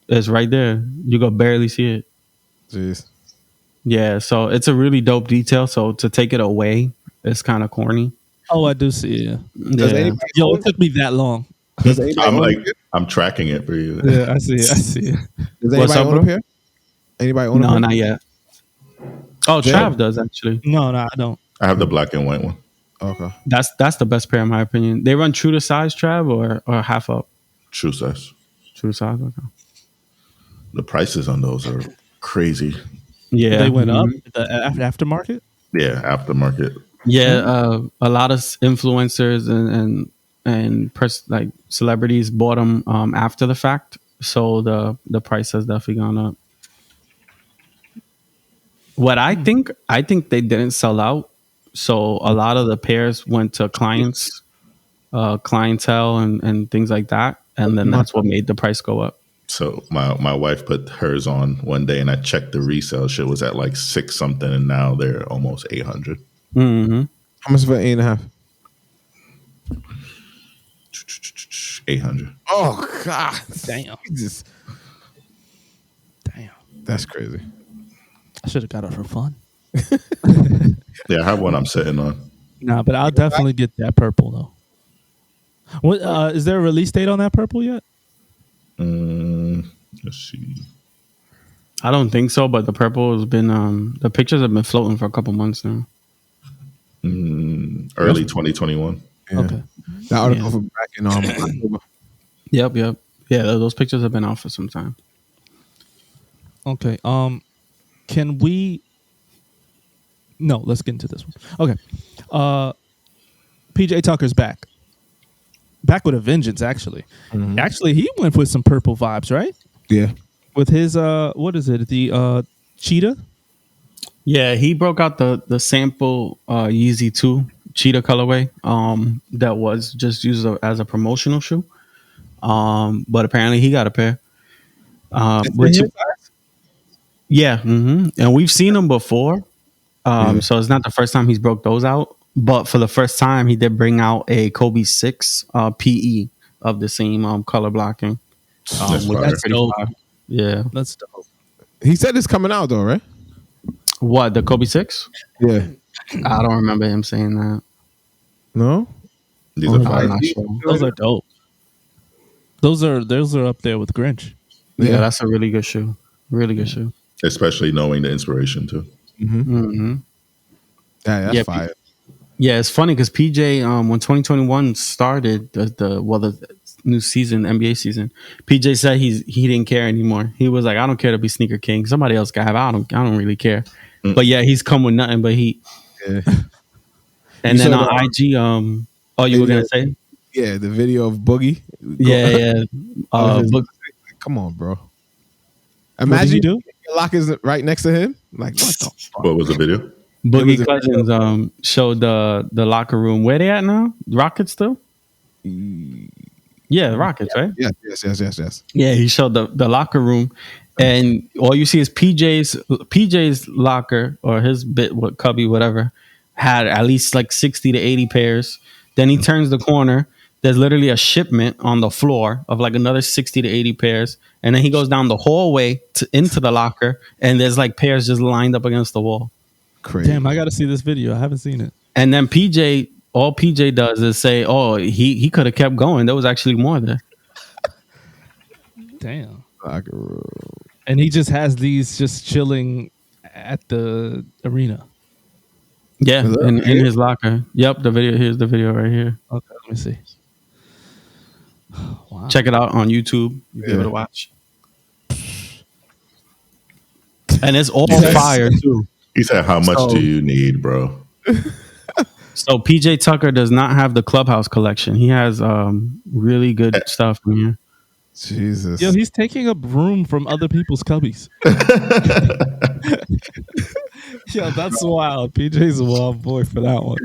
it's right there. You can barely see it. jeez. Yeah, so it's a really dope detail. So to take it away, it's kind of corny. Oh, I do see it. Does Yeah. anybody Yo, own it took me that long. Does anybody I'm own like, a pair? I'm tracking it for you. Yeah, I see it. I see it. Does What's anybody up, own a bro? pair? Anybody own a No, pair? not yet. Oh, Yeah. Trav does actually. No, I don't. I have the black and white one. Okay. That's the best pair in my opinion. They run true to size, Trav, or half up. True size. True to size. Okay. The prices on those are crazy. Yeah, They went up Mhm. the aftermarket. Yeah, aftermarket. Yeah, a lot of influencers and like celebrities bought them after the fact, so the price has definitely gone up. What I think they didn't sell out, so a lot of the pairs went to clients, clientele, and things like that. and then that's what made the price go up. So my wife put hers on one day, and I checked the resale. Shit was at like 6 something, and now they're almost 800. Mm-hmm. How much for 8.5? 800. Oh God! Damn. Jesus. Damn. That's crazy. I should have got it for fun. Yeah, I have one I'm sitting on. Nah, but I'll definitely get that purple though. What is there a release date on that purple yet? Let's see. I don't think so, but the purple has been the pictures have been floating for a couple months now. Early 2021. Yeah. Okay. That article from back in October. Yep. Yeah, those pictures have been out for some time. Okay. Can we? No, let's get into this one. Okay. PJ Tucker's back. Back with a vengeance, actually. Mm-hmm. Actually, he went with some purple vibes, right? Yeah. With his what is it? The cheetah? Yeah, he broke out the sample Yeezy 2 cheetah colorway that was just used as a promotional shoe. But apparently he got a pair. Which, yeah, and we've seen them before. So it's not the first time he's broke those out. But for the first time, he did bring out a Kobe 6 PE of the same color blocking. That's fire. That's pretty fire. Yeah. That's dope. He said it's coming out though, right? What, the Kobe 6? Yeah. I don't remember him saying that. No. These are I'm fire. not sure. Those are dope. Those are up there with Grinch. Yeah, that's a really good shoe. Really good shoe. Especially knowing the inspiration too. Mm-hmm. Yeah, that's Yeah, fire. Yeah, it's funny because PJ, when 2021 started, the new season, NBA season, PJ said he didn't care anymore. He was like, I don't care to be sneaker king. Somebody else can have. I don't really care. But yeah, he's come with nothing but heat. Yeah. And You then saw on IG, you were gonna say? Yeah, the video of Boogie. Yeah. Come on, bro. What did Imagine he do? your lock is right next to him. Like, what the fuck? What was the video? Boogie It was a Cousins showed the locker room. Where they at now? Rockets still? Yeah, Rockets, right? Yes. Yeah, he showed the locker room, and all you see is PJ's locker or his what cubby, whatever, had at least like 60 to 80 pairs. Then he turns the corner. There's literally a shipment on the floor of like another 60 to 80 pairs. And then he goes down the hallway into the locker, and there's like pairs just lined up against the wall. Crazy. Damn, I got to see this video. I haven't seen it. And then all PJ does is say, oh, he could have kept going. There was actually more there. Damn. Locker room. And he just has these just chilling at the arena. Yeah, in his locker. Yep, the video. Here's the video right here. Okay, let me see. Wow. Check it out on YouTube. You'll be able to watch. And it's all fire too. He said, "How much So- do you need, bro?" So PJ Tucker does not have the Clubhouse collection. He has really good stuff in here. Jesus. Yo, he's taking up room from other people's cubbies. Yo, that's wild. PJ's a wild boy for that one.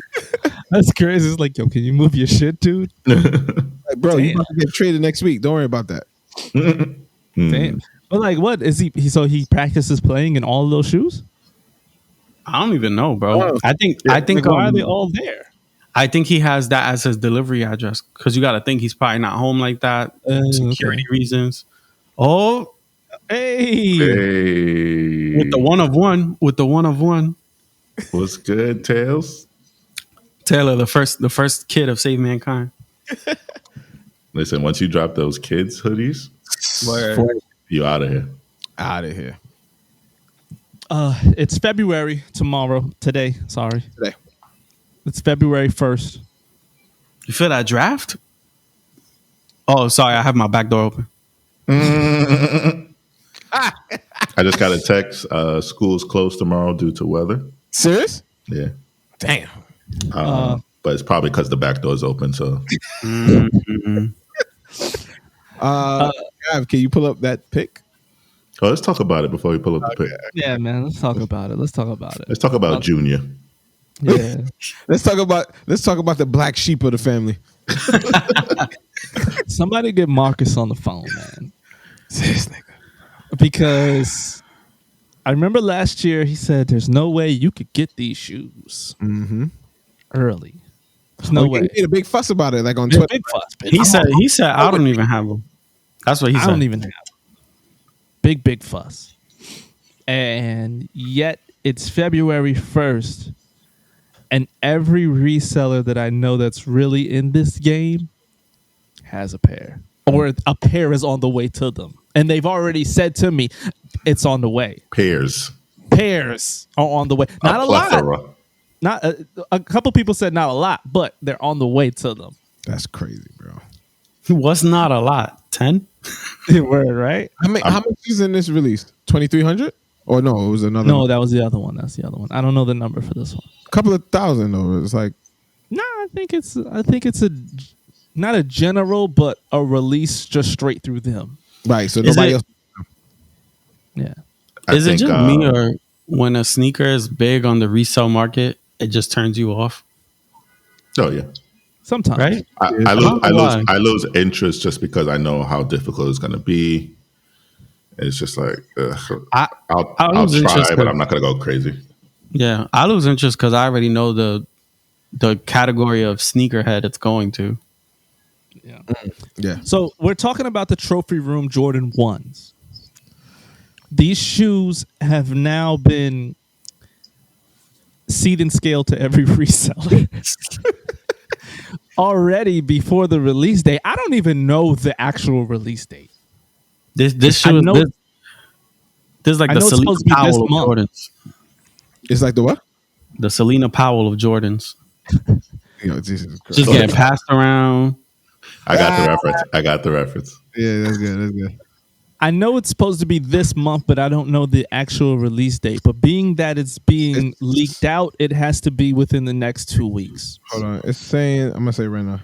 That's crazy. It's like, yo, can you move your shit, dude? Like, bro, Damn. you about to get traded next week. Don't worry about that. Damn. But like, what is he? So he practices playing in all of those shoes? I don't even know, bro. Oh. I think Like, why are they all there? I think he has that as his delivery address because you got to think he's probably not home like that. Security reasons. Oh, Hey, Hey, with the one of one. what's good, Tails? Taylor, the first kid of Save Mankind. Listen, once you drop those kids hoodies, you out of here. Out of here. it's February today. Sorry, Today. it's February 1st. You feel that draft? Oh, sorry, I have my back door open. I just got a text. School's closed tomorrow due to weather. Serious? Yeah, Damn. but it's probably because the back door's open. So Gav, can you pull up that pic? let's talk about it before we pull up the pic. Yeah, man. Let's talk about it. Let's talk about Junior. Yeah. Let's talk about the black sheep of the family. Somebody get Marcus on the phone, man. This nigga. Because I remember last year he said there's no way you could get these shoes early. There's no way. He made a big fuss about it, like on There's Twitter. big fuss. He said I don't even have them. That's what he I said. don't even have big fuss. And yet it's February 1st, and every reseller that I know that's really in this game has a pair, or a pair is on the way to them, and they've already said to me it's on the way. Pairs Are on the way. Not a lot. Not a couple people said not a lot, but they're on the way to them. That's crazy, bro. What's not a lot? 10? Word, right? How much is in this release? 2,300? Or no, it was another. No, that was the other one. That's the other one. I don't know the number for this one. A couple of thousand though. It's like No, I think it's a not a general, but a release just straight through them. right. So Is nobody it- else. Yeah. Is it just me, or when a sneaker is big on the resale market, it just turns you off? Oh yeah. Sometimes. Right? I lose interest just because I know how difficult it's going to be. It's just like I'll lose try, interest but I'm not going to go crazy. Yeah, I lose interest because I already know the category of sneakerhead it's going to. Yeah. Yeah. So we're talking about the Trophy Room Jordan 1s. These shoes have now been seed and scale to every reseller. Already before the release date. I don't even know the actual release date. This shoe is this is like I the know it's Selena supposed to be this Powell of month. Jordans. It's like the what? The Selena Powell of Jordans. Jesus Christ. Just getting passed around. I got the reference. Yeah, that's good. That's good. I know it's supposed to be this month, but I don't know the actual release date. But being that it's being leaked out, it has to be within the next 2 weeks. Hold on. It's saying, I'm gonna say right now.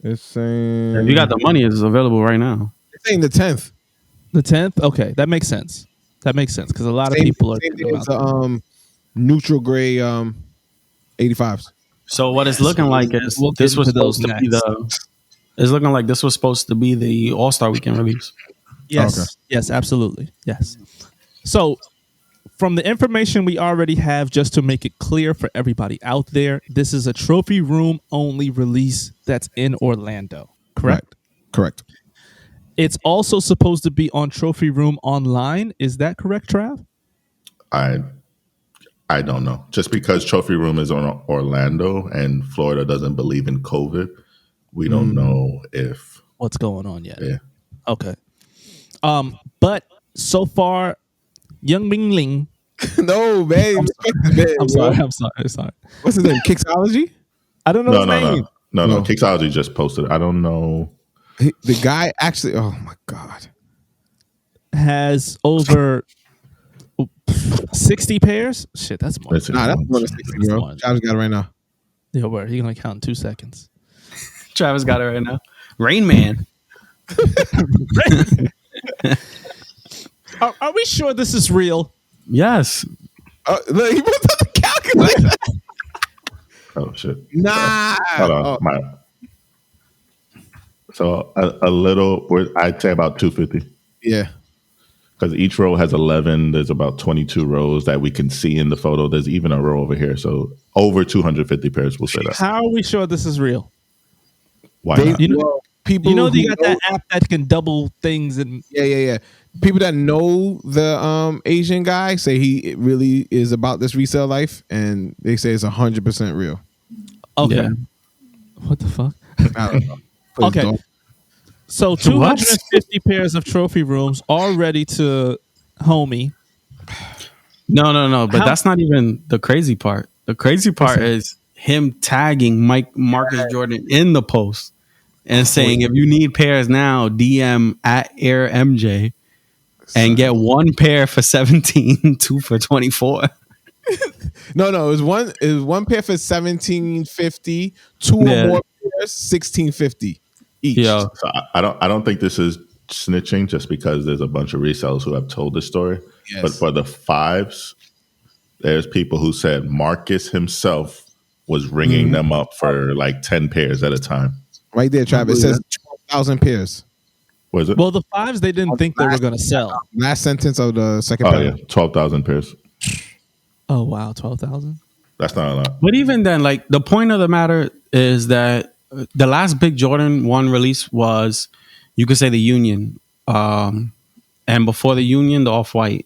It's saying If you got the money, it's available right now. It's saying the 10th. The 10th? Okay, that makes sense. That makes sense because a lot of people are thinking about that. Neutral gray 85s. So what it's looking like is we'll get this was into those supposed to be next. it's looking like this was supposed to be the All-Star Weekend release. Yes. Okay. Yes, absolutely. Yes. So from the information we already have, just to make it clear for everybody out there, this is a Trophy Room only release that's in Orlando. Correct? Correct. It's also supposed to be on Trophy Room online. Is that correct, Trav? I don't know. Just because Trophy Room is on Orlando and Florida doesn't believe in COVID, we don't know if What's going on yet? yeah. Okay. But so far, Young Ming Ling. No, man. I'm sorry. What's his name? Kixology? I don't know his name. No. Kixology just posted. I don't know. The guy actually, oh my God. Has over 60 pairs. Shit, that's more. Nah, that's more than 60, bro. Travis got it right now. Yeah, word. You're gonna count in 2 seconds. Travis got it right now. Rain Man. Are we sure this is real? Yes. Look, he put up the calculator. Oh shit. Nah. Hold on. So a little. I'd say about 250. Yeah. Because each row has 11. There's about 22 rows that we can see in the photo. There's even a row over here. So over 250 pairs, we'll say that. How are we sure this is real? Why not? You know, People you got that app that can double things and Yeah. People that know the Asian guy say he really is about this resale life, and they say it's 100% real. okay. Yeah. What the fuck? I don't know. Please Okay. don't. So 250 pairs of Trophy Rooms all ready to homie. No. But that's not even the crazy part. The crazy part is him tagging Marcus Jordan in the post and saying, if you need pairs now, DM at Air MJ and get one pair for 17, two for 24. No, it was one pair for $1,750, two Yeah. or more pairs, $1,650 each. Yeah. So I don't think this is snitching just because there's a bunch of resellers who have told this story. Yes. But for the fives, there's people who said Marcus himself was ringing them up for like 10 pairs at a time. Right there, Travis. It says 12,000 pairs. Was it? Well, the fives they didn't think they were going to sell. Last sentence of the second Oh paragraph. yeah, 12,000 pairs. Oh wow, 12,000. That's not a lot. But even then, like the point of the matter is that the last big Jordan 1 release was, you could say, the Union, and before the Union, the Off White,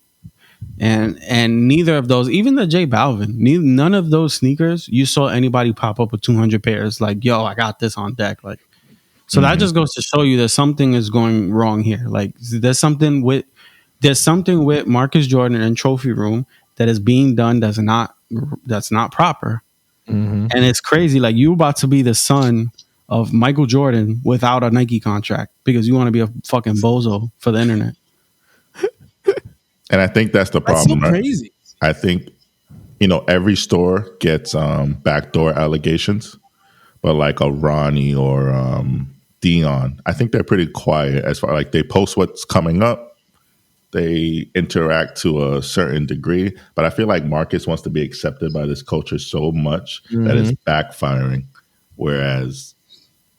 and neither of those, even the J Balvin, none of those sneakers you saw anybody pop up with 200 pairs. Like, yo, I got this on deck. Like, so that just goes to show you that something is going wrong here. Like, there's something with Marcus Jordan and Trophy Room that is being done that's not proper. And it's crazy. Like, you about to be the son of Michael Jordan without a Nike contract because you want to be a fucking bozo for the internet. And I think that's the That's problem. so crazy. Right? I think, every store gets backdoor allegations, but like a Ronnie or Dion, I think they're pretty quiet as far like they post what's coming up. They interact to a certain degree, but I feel like Marcus wants to be accepted by this culture so much that it's backfiring. Whereas,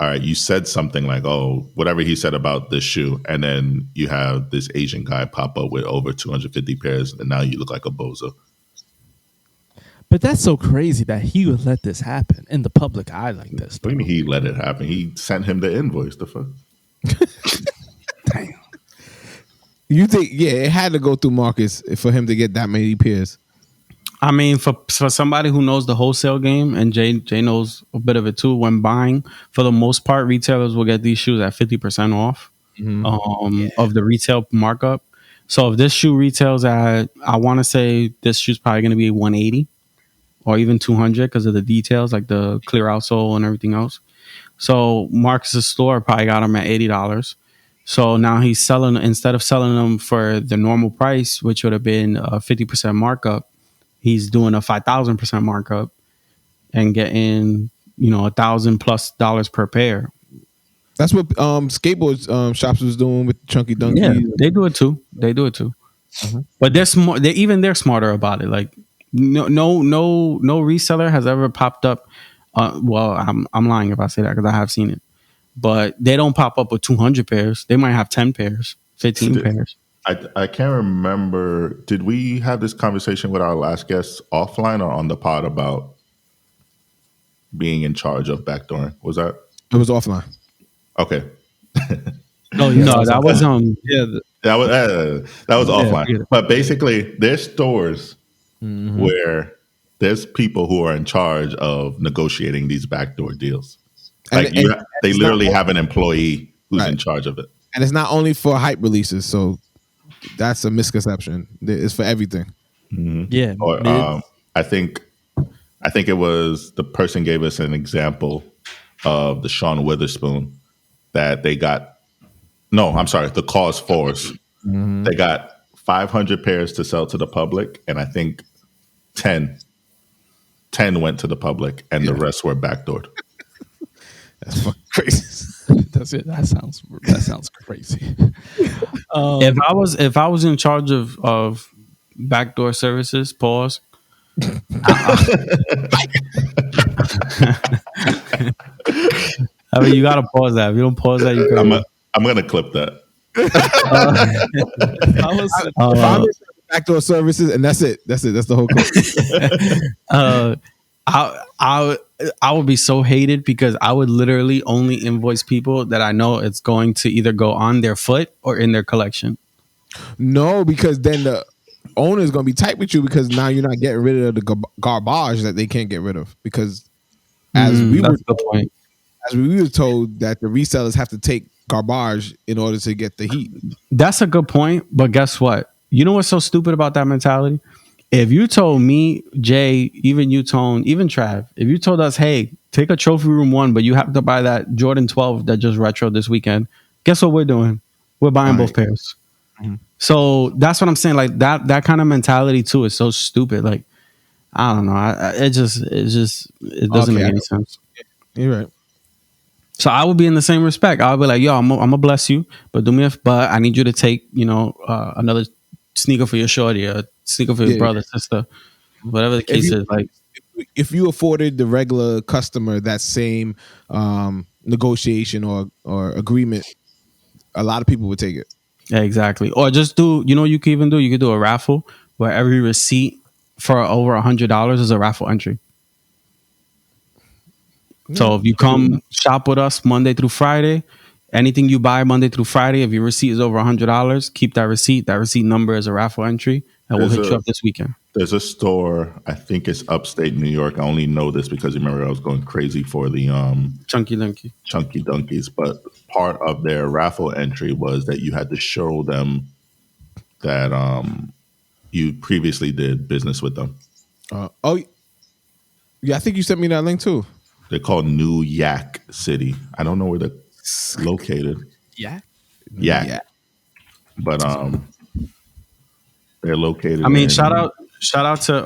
all right, you said something like, oh, whatever he said about this shoe, and then you have this Asian guy pop up with over 250 pairs, and now you look like a bozo. But that's so crazy that he would let this happen in the public eye like this. What do you mean he let it happen? He sent him the invoice. The fuck? Damn. You think, yeah, it had to go through Marcus for him to get that many pairs. I mean, for somebody who knows the wholesale game, and Jay knows a bit of it too, when buying, for the most part, retailers will get these shoes at 50% off of the retail markup. So if this shoe retails at, I want to say this shoe's probably going to be 180 or even 200 because of the details, like the clear outsole and everything else. So Marcus's store probably got them at $80. So now he's selling, instead of selling them for the normal price, which would have been a 50% markup, he's doing a 5,000% markup and getting, $1,000+ per pair. That's what skateboard shops was doing with Chunky Dunkies. Yeah, they do it too. But they're smart. They're smarter about it. Like no reseller has ever popped up. Well, I'm lying if I say that because I have seen it. But they don't pop up with 200 pairs. They might have 10 pairs, 15 pairs. I can't remember. Did we have this conversation with our last guest offline or on the pod about being in charge of backdooring? Was that? It was offline. Okay. Oh yeah, No, that was that was offline. Yeah. But basically, there's stores where there's people who are in charge of negotiating these backdoor deals. Like they literally have an employee who's in charge of it. And it's not only for hype releases, so that's a misconception. It's for everything. Yeah. Or, I think it was the person gave us an example of the Sean Witherspoon that they got. No, I'm sorry, the Cause Force. They got 500 pairs to sell to the public, and I think 10 went to the public, and the rest were backdoored. That's fucking crazy. That's it. That sounds crazy. If I was in charge of backdoor services, pause. I mean, you gotta pause that. If you don't pause that, you can. I'm gonna clip that. Backdoor services, and that's it. That's the whole clip. I would be so hated because I would literally only invoice people that I know it's going to either go on their foot or in their collection. No, because then the owner is going to be tight with you because now you're not getting rid of the garbage that they can't get rid of. Because as we were told that the resellers have to take garbage in order to get the heat. That's a good point, but guess what? You know what's so stupid about that mentality? If you told me, Jay, even you, Tone, even Trav, if you told us, hey, take a Trophy Room 1, but you have to buy that Jordan 12 that just retro this weekend, guess what we're doing? We're buying both pairs. Mm-hmm. So that's what I'm saying. Like that kind of mentality too is so stupid. Like, I don't know. It doesn't make any sense. You're right. So I would be in the same respect. I would be like, yo, I'm gonna bless you, but but I need you to take, another sneaker for your shorty, a sneaker for your brother, sister, whatever the case is. Like, if you afforded the regular customer that same negotiation or agreement, a lot of people would take it. Yeah, exactly. Or just do, you know, what you could even do. You could do a raffle where every receipt for over $100 is a raffle entry. Yeah, So if you come shop with us Monday through Friday, anything you buy Monday through Friday, if your receipt is over $100, keep that receipt. That receipt number is a raffle entry, and we'll There's hit you a up this weekend. there's a store. I think it's upstate New York. I only know this because remember I was going crazy for the Chunky Dunky. Chunky Donkeys. But part of their raffle entry was that you had to show them that you previously did business with them. oh, yeah, I think you sent me that link too. They're called New Yak City. I don't know where they're located. Yeah. Yak, Yeah. but they're located. I mean, in, shout out to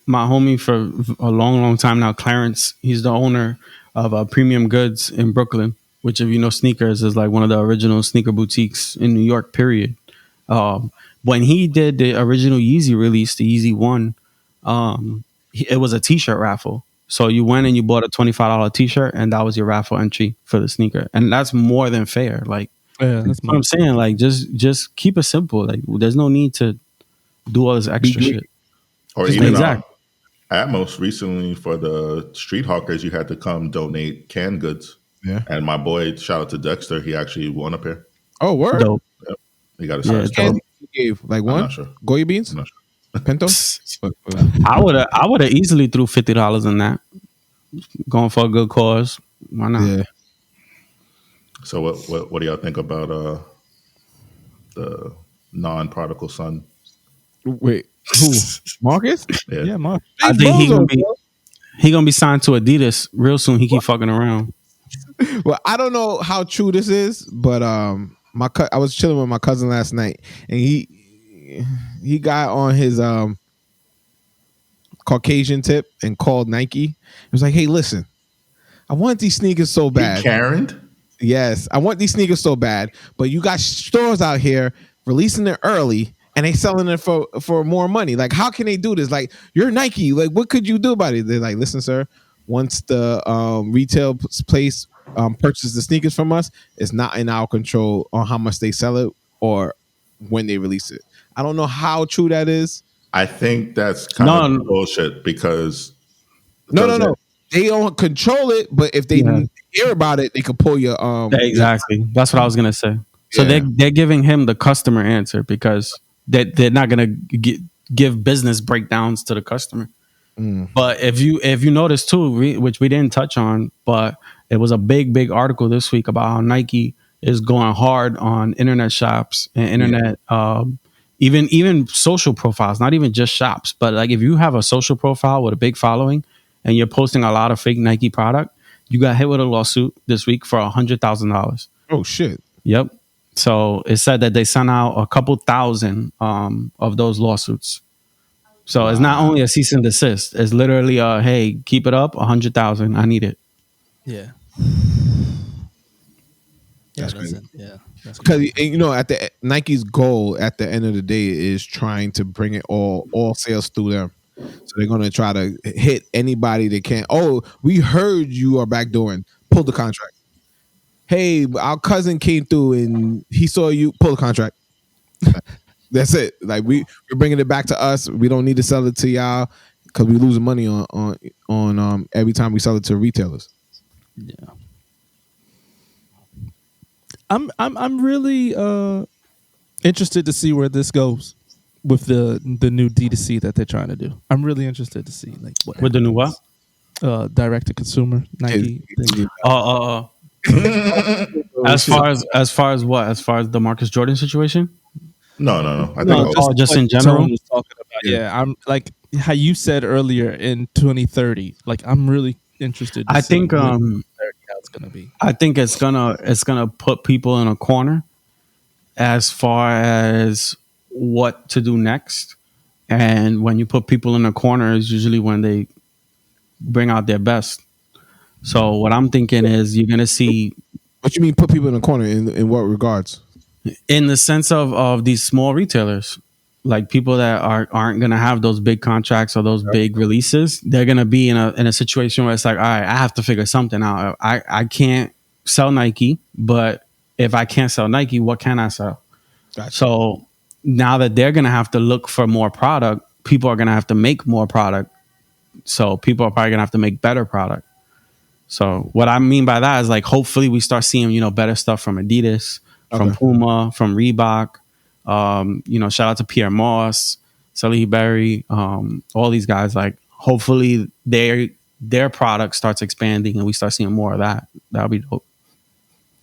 my homie for a long time now, Clarence. He's the owner of Premium Goods in Brooklyn, which, if you know sneakers, is like one of the original sneaker boutiques in New York. Period. When he did the original Yeezy release, the Yeezy One, it was a T-shirt raffle. So you went and you bought a $25 T-shirt, and that was your raffle entry for the sneaker, and that's more than fair. Like, Yeah, that's what I'm saying. Like, just keep it simple. Like, there's no need to do all this extra Be- shit. or even Exactly. Atmos recently for the street hawkers, you had to come donate canned goods. Yeah. And my boy, shout out to Dexter, he actually won a pair. Oh, word. Dope. He got a Yeah, size dope. 12. You gave like I'm one not sure. Goya beans, I'm not sure. Pinto. I would have easily threw $50 in that. Going for a good cause. Why not? Yeah. So what do y'all think about the non-prodigal son? Wait, who? Marcus? Yeah. Yeah, Mark. I He's think bozo, he gonna be signed to Adidas real soon. He keep fucking around. Well, I don't know how true this is, but I was chilling with my cousin last night, and he got on his Caucasian tip and called Nike. He was like, "Hey, listen, I want these sneakers so bad. Karen? Yes, I want these sneakers so bad, but you got stores out here releasing it early." And they selling it for more money. Like, how can they do this? Like, you're Nike. Like, what could you do about it? They're like, listen, sir. Once the retail place purchases the sneakers from us, it's not in our control on how much they sell it or when they release it. I don't know how true that is. I think that's kind No. of bullshit because No. They don't control it, but if they Yeah. hear about it, they could pull your Exactly. That's what I was gonna say. So Yeah. they're giving him the customer answer because they're not gonna give business breakdowns to the customer. But if you notice too, which we didn't touch on, but it was a big article this week about how Nike is going hard on internet shops and internet, even social profiles, not even just shops, but like if you have a social profile with a big following and you're posting a lot of fake Nike product, you got hit with a lawsuit this week for $100,000. Oh shit. Yep. So it said that they sent out a couple thousand of those lawsuits. So it's not only a cease and desist. It's literally a, hey, keep it up, 100,000. I need it. Yeah. That's That's crazy. it. Yeah. That's Because crazy. you know, at the Nike's goal at the end of the day is trying to bring it all sales through them. So they're gonna try to hit anybody they can. Oh, we heard you are backdooring. Pull the contract. Hey, our cousin came through and he saw you. Pull the contract. That's it. Like we're bringing it back to us. We don't need to sell it to y'all because we losing money on every time we sell it to retailers. Yeah. I'm really interested to see where this goes with the new D2C that they're trying to do. I'm really interested to see like what With the new what? direct to consumer Nike. thing. As far as what? As far as the Marcus Jordan situation? No. I think No, just like in general? Tone was talking about. Yeah, I'm like how you said earlier in 2030. Like I'm really interested. To I see think what 2030 how it's gonna be. I think it's gonna put people in a corner as far as what to do next. And when you put people in a corner is usually when they bring out their best. So what I'm thinking is you're gonna see, What you mean put people in the corner in what regards? in the sense of these small retailers, like people that aren't gonna have those big contracts or those big releases, they're gonna be in a situation where it's like, all right, I have to figure something out. I can't sell Nike, but if I can't sell Nike, what can I sell? Gotcha. So now that they're gonna have to look for more product, people are gonna have to make more product. So people are probably gonna have to make better product. So what I mean by that is like hopefully we start seeing, better stuff from Adidas, from Okay. Puma, from Reebok. Shout out to Pierre Moss, Sully Berry, all these guys. Like hopefully their product starts expanding and we start seeing more of that. That'll be dope.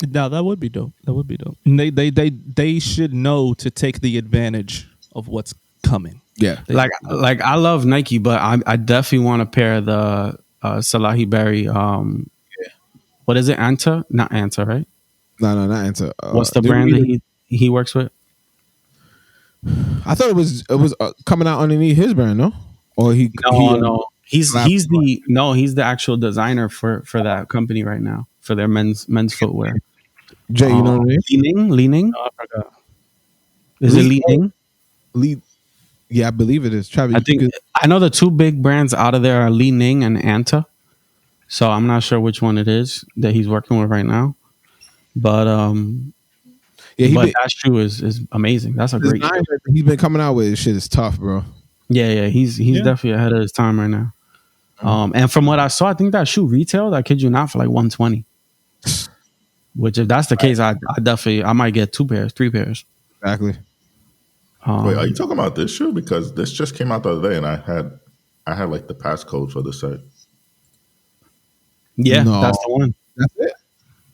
No, that would be dope. That would be dope. And they should know to take the advantage of what's coming. Yeah. Like I love Nike, but I definitely want a pair of the Salahi Berry. What is it? Anta? Not Anta, right? No, not answer. What's the brand that he works with? I thought it was coming out underneath his brand, no? Or No. He's the actual designer for that company right now for their men's footwear. Jay, you know what I mean? Leaning. Oh, I forgot. Is it Leaning? Lead. Yeah, I believe it is. Travis, I know the two big brands out of there are Leaning and Anta. So I'm not sure which one it is that he's working with right now. But that shoe is amazing. That's a great shoe. He's been coming out with this shit is tough, bro. Yeah. He's definitely ahead of his time right now. And from what I saw, I think that shoe retailed, I kid you not, for like $120. Which if that's the case, I might get 2 pairs, 3 pairs. Exactly. Wait, are you talking about this shoe? Because this just came out the other day, and I had like the passcode for the site. Yeah, No. that's the one. That's it.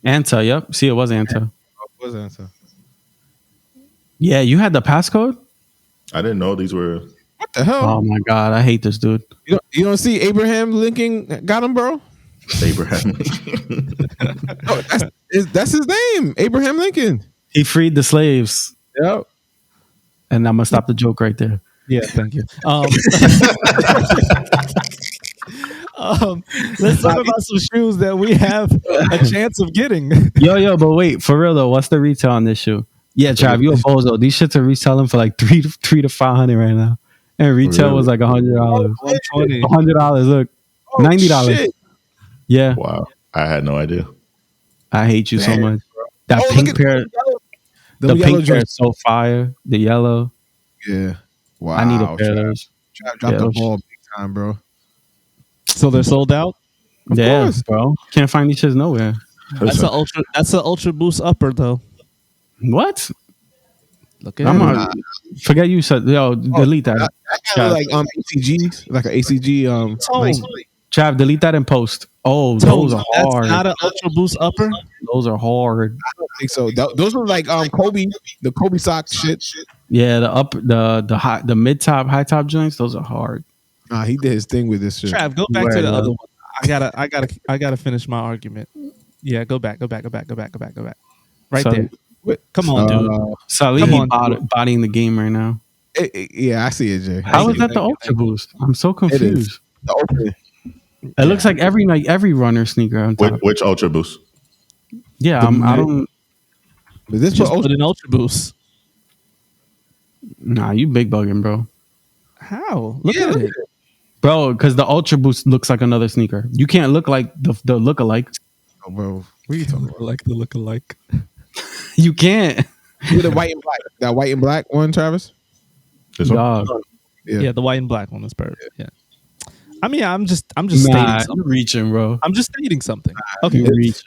Anta, yep. See, it was Anta. What was the answer? Yeah, you had the passcode? I didn't know these were. What the hell? Oh my God, I hate this dude. You don't see Abraham Lincoln got him, bro? Abraham. Oh, that's his name, Abraham Lincoln. He freed the slaves. Yep. And I'm gonna stop the joke right there. Yeah, thank you. Let's talk about some shoes that we have a chance of getting. Yo, but wait, for real though, what's the retail on this shoe? Yeah, Trav, you a bozo. These shits are retailing for like three to $500 right now, and retail was like $100. $100. Look, $90. Shit. Yeah, Wow, I had no idea. I hate you so much. That pink pair, the pink pair is so fire. The yellow, Yeah. Wow. I need a pair of those. Drop the ball big time, bro. So they're sold out. Yeah, course. bro. Can't find these shits nowhere. That's an ultra boost upper though. What? Look at I'm it. gonna forget you said. Yo, delete that. Kind of like ACG, like an ACG. Tone. Trav, delete that and post. Oh, those are That's hard. not an ultra boost upper. Those are hard. I don't think so. Those were like Kobe, the Kobe sock shit. Yeah, the mid top, high top joints. Those are hard. Nah, he did his thing with this shit. Trav, go back to Right, the man. other one. I gotta finish my argument. Yeah, go back. Right So- there. Come on, dude. Salih Come on, bodying the game right now. Yeah, I see it, Jay. How is that the Ultra Boost? I'm so confused. The opening. It looks like every runner sneaker on top. Which Ultra Boost? Yeah, I don't. But this Just was put an ultra boost. Nah, you big bugging, bro. How? Look at it. Bro, because the Ultra Boost looks like another sneaker. You can't look like the look-alike. Oh, bro. What are you talking about? Like the look alike. You can't. With the white and black. That white and black one, Travis? This one? Dog. Yeah, the white and black one is perfect. Yeah. I mean, I'm just Nah, stating you're something. reaching, bro. I'm just stating something. Okay. You're reaching.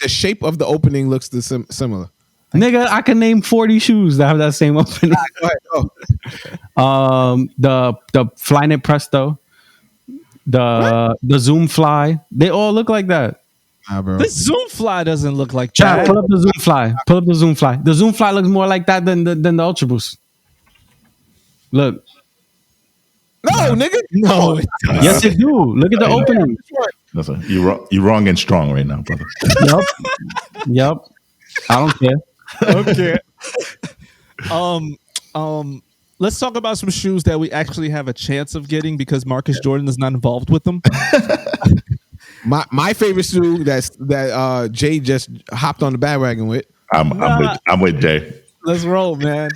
The shape of the opening looks similar. Nigga, I can name 40 shoes that have that same opening. Go ahead. Oh. The Flyknit Presto, the Zoom Fly, they all look like that. Nah, bro. This Zoom Fly doesn't look like Chat, that. pull up the Zoom Fly. Pull up the Zoom Fly. The Zoom Fly looks more like that than the Ultra Boost. Look. No, nigga. No, it doesn't. Yes, it do. Look at the opening. Listen, you're wrong and strong right now, brother. Yep. I don't care. Okay. Let's talk about some shoes that we actually have a chance of getting because Marcus Jordan is not involved with them. My favorite shoe that Jay just hopped on the bandwagon with. I'm with Jay. Let's roll, man.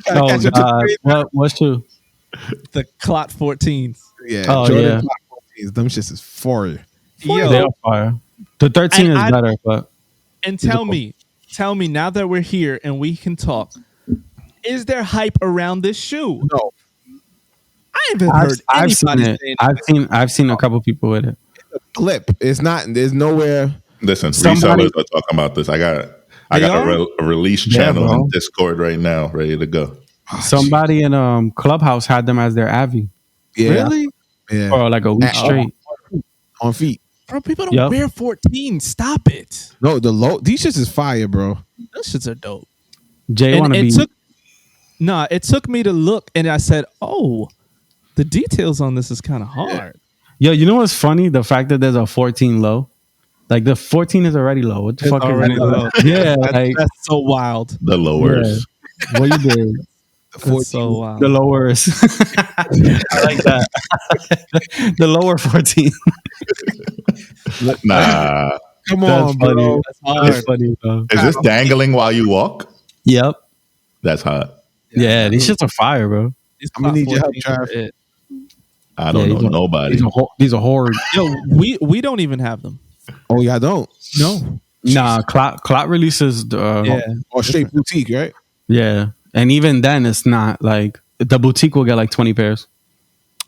Oh God. What shoe? The Clot 14s. Yeah. Oh, Jordan yeah. Clock 14s. Them shits is fire. Yo, They are fire. The 13 And is I- better, but And tell me now that we're here and we can talk, is there hype around this shoe? No, I haven't heard I've seen anybody it. saying I've seen a couple people with it. clip. It's not. There's nowhere. Listen, Somebody- resellers are talking about this. I got They a, are? a release Yeah, channel bro. in Discord right now, ready to go. Somebody in Clubhouse had them as their Avi Yeah, really? yeah. for like a week Oh. straight. On feet. Bro, people don't Yep. wear 14. Stop it. No, the low. These shits is fire, bro. Those shits are dope. Jay And want to be. it took me to look and I said, oh, the details on this is kind of hard. Yo, you know what's funny? The fact that there's a 14 low. Like the 14 is already low. What the It's fuck is already that? low. Yeah, like That's so wild. The lowers. what you did. That's so wild. The lowers. I like that. The lower 14. Nah. Come That's on, funny. bro. That's hard. That's funny, though. Is this dangling while you walk? Yep. That's hot. Yeah, these shits are fire, bro. These I'm gonna need your help, 14s are Trav. it. I don't know nobody. These are horrid. Yo, we don't even have them. Oh, y'all don't. No. Nah, Clot releases. Yeah. Or straight boutique, right? Yeah. And even then, it's not like the boutique will get like 20 pairs.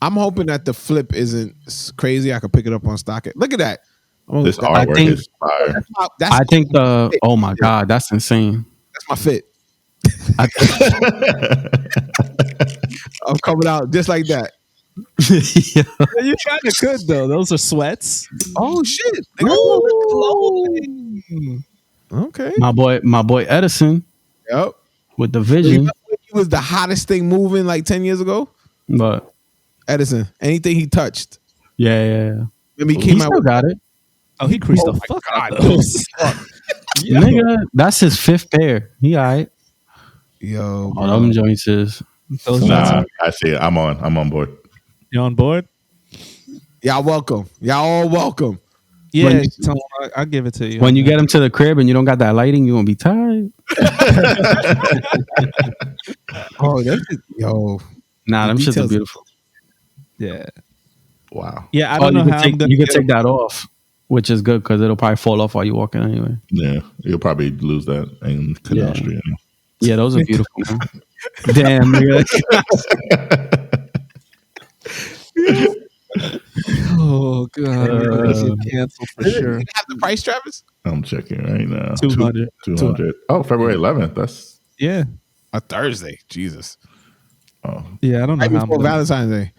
I'm hoping that the flip isn't crazy. I could pick it up on StockX. Look at that. Oh, This that- artwork think- is fire. that's, I think oh my God, that's insane. that's my fit. I I'm coming out just like that. Yeah. You kind of could though. Those are sweats. Oh shit! They got Ooh. clothing. Okay. My boy Edison Yep. with the vision, He was the hottest thing moving like 10 years ago. but Edison, anything he touched. yeah. Maybe he He came out still with got it, Oh, he creased the fuck out of those. nigga. That's his 5th pair. He alright. yo. All them joints is. Those Nah, I see it. I'm on board. You on board? Y'all welcome. Y'all all welcome. Yeah, When- tell him I'll give it to you. When you get him to the crib and you don't got that lighting, you gonna be tired. Oh, that's it. Yo. Nah, them shits are Details. beautiful. yeah, Wow. yeah. I don't know you how can I'm gonna you can get take that off, which is good because it'll probably fall off while you're walking anyway. Yeah, you'll probably lose that in Canal Yeah. Street. Yeah, those are beautiful. Man. Damn, nigga. Oh god, we're gonna get canceled for sure. Did it have the price, Travis? I'm checking right now. 200. 200. Oh, February 11th. That's Yeah, A Thursday. Jesus. yeah. I don't know Right how. I'm before gonna, Valentine's Day.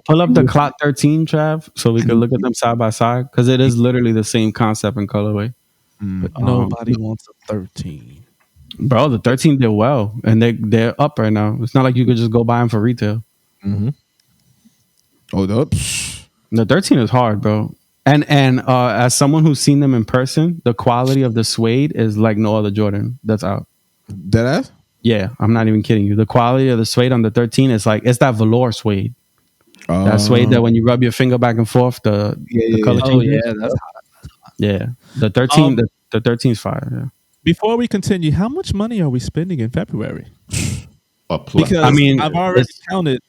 pull up the Clot 13, Trav, so we can look at them side by side because it is literally the same concept and colorway. but nobody wants a 13. Bro, the 13 did well, and they're up right now. It's not like you could just go buy them for retail. Oh, the The 13 is hard, bro. And as someone who's seen them in person, the quality of the suede is like no other Jordan that's out. dead ass? Yeah, I'm not even kidding you. The quality of the suede on the 13 is like it's that velour suede. That suede that when you rub your finger back and forth, the color Oh changes. yeah, that's Yeah. The 13 the 13's fire. Yeah. Before we continue, how much money are we spending in February? a plus. Because I mean, I've already it's- counted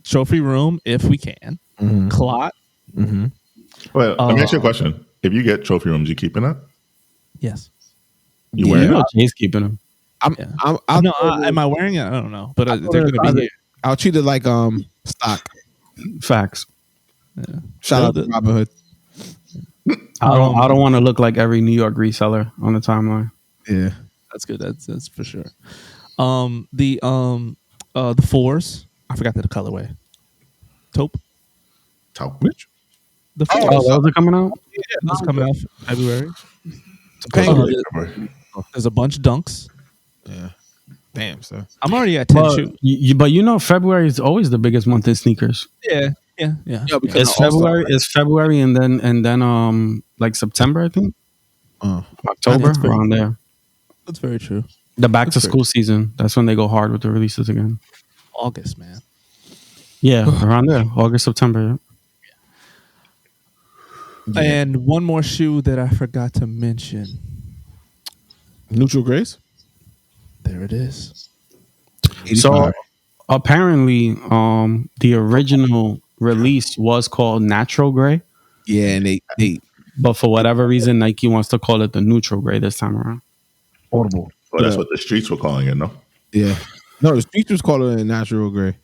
trophy room if we can. Clot, Well, let me ask you a question. If you get trophy rooms, you keeping it? yes. You You wear know it? Jay's keeping them. I'll, No, am I wearing it? I don't know, but they're gonna be here. I'll treat it like stock. Facts. Shout out So to Robin Hood. I don't want to look like every New York reseller on the timeline. Yeah. That's good. That's for sure. The fours. I forgot the colorway. Taupe. Taupe. The fours. Oh, those are coming out? Those coming out February. Penguin. There's a bunch of dunks. Yeah. Damn, sir. I'm already at 10 shoes. But you know, February is always the biggest month in sneakers. Yeah. Yo, because It's February. It's February, and then like September, I think. October, That's very- around there. That's very true. The back to That's school season. That's when they go hard with the releases again. August, man. Yeah, around there, August, September. Yeah. And one more shoe that I forgot to mention. Neutral Grace. There it is. So apparently, the original release was called Natural Gray. Yeah, and But for whatever reason, Nike wants to call it the neutral gray this time around. Audible. Well, that's what the streets were calling it, no? Yeah. No, the streets was calling it natural gray.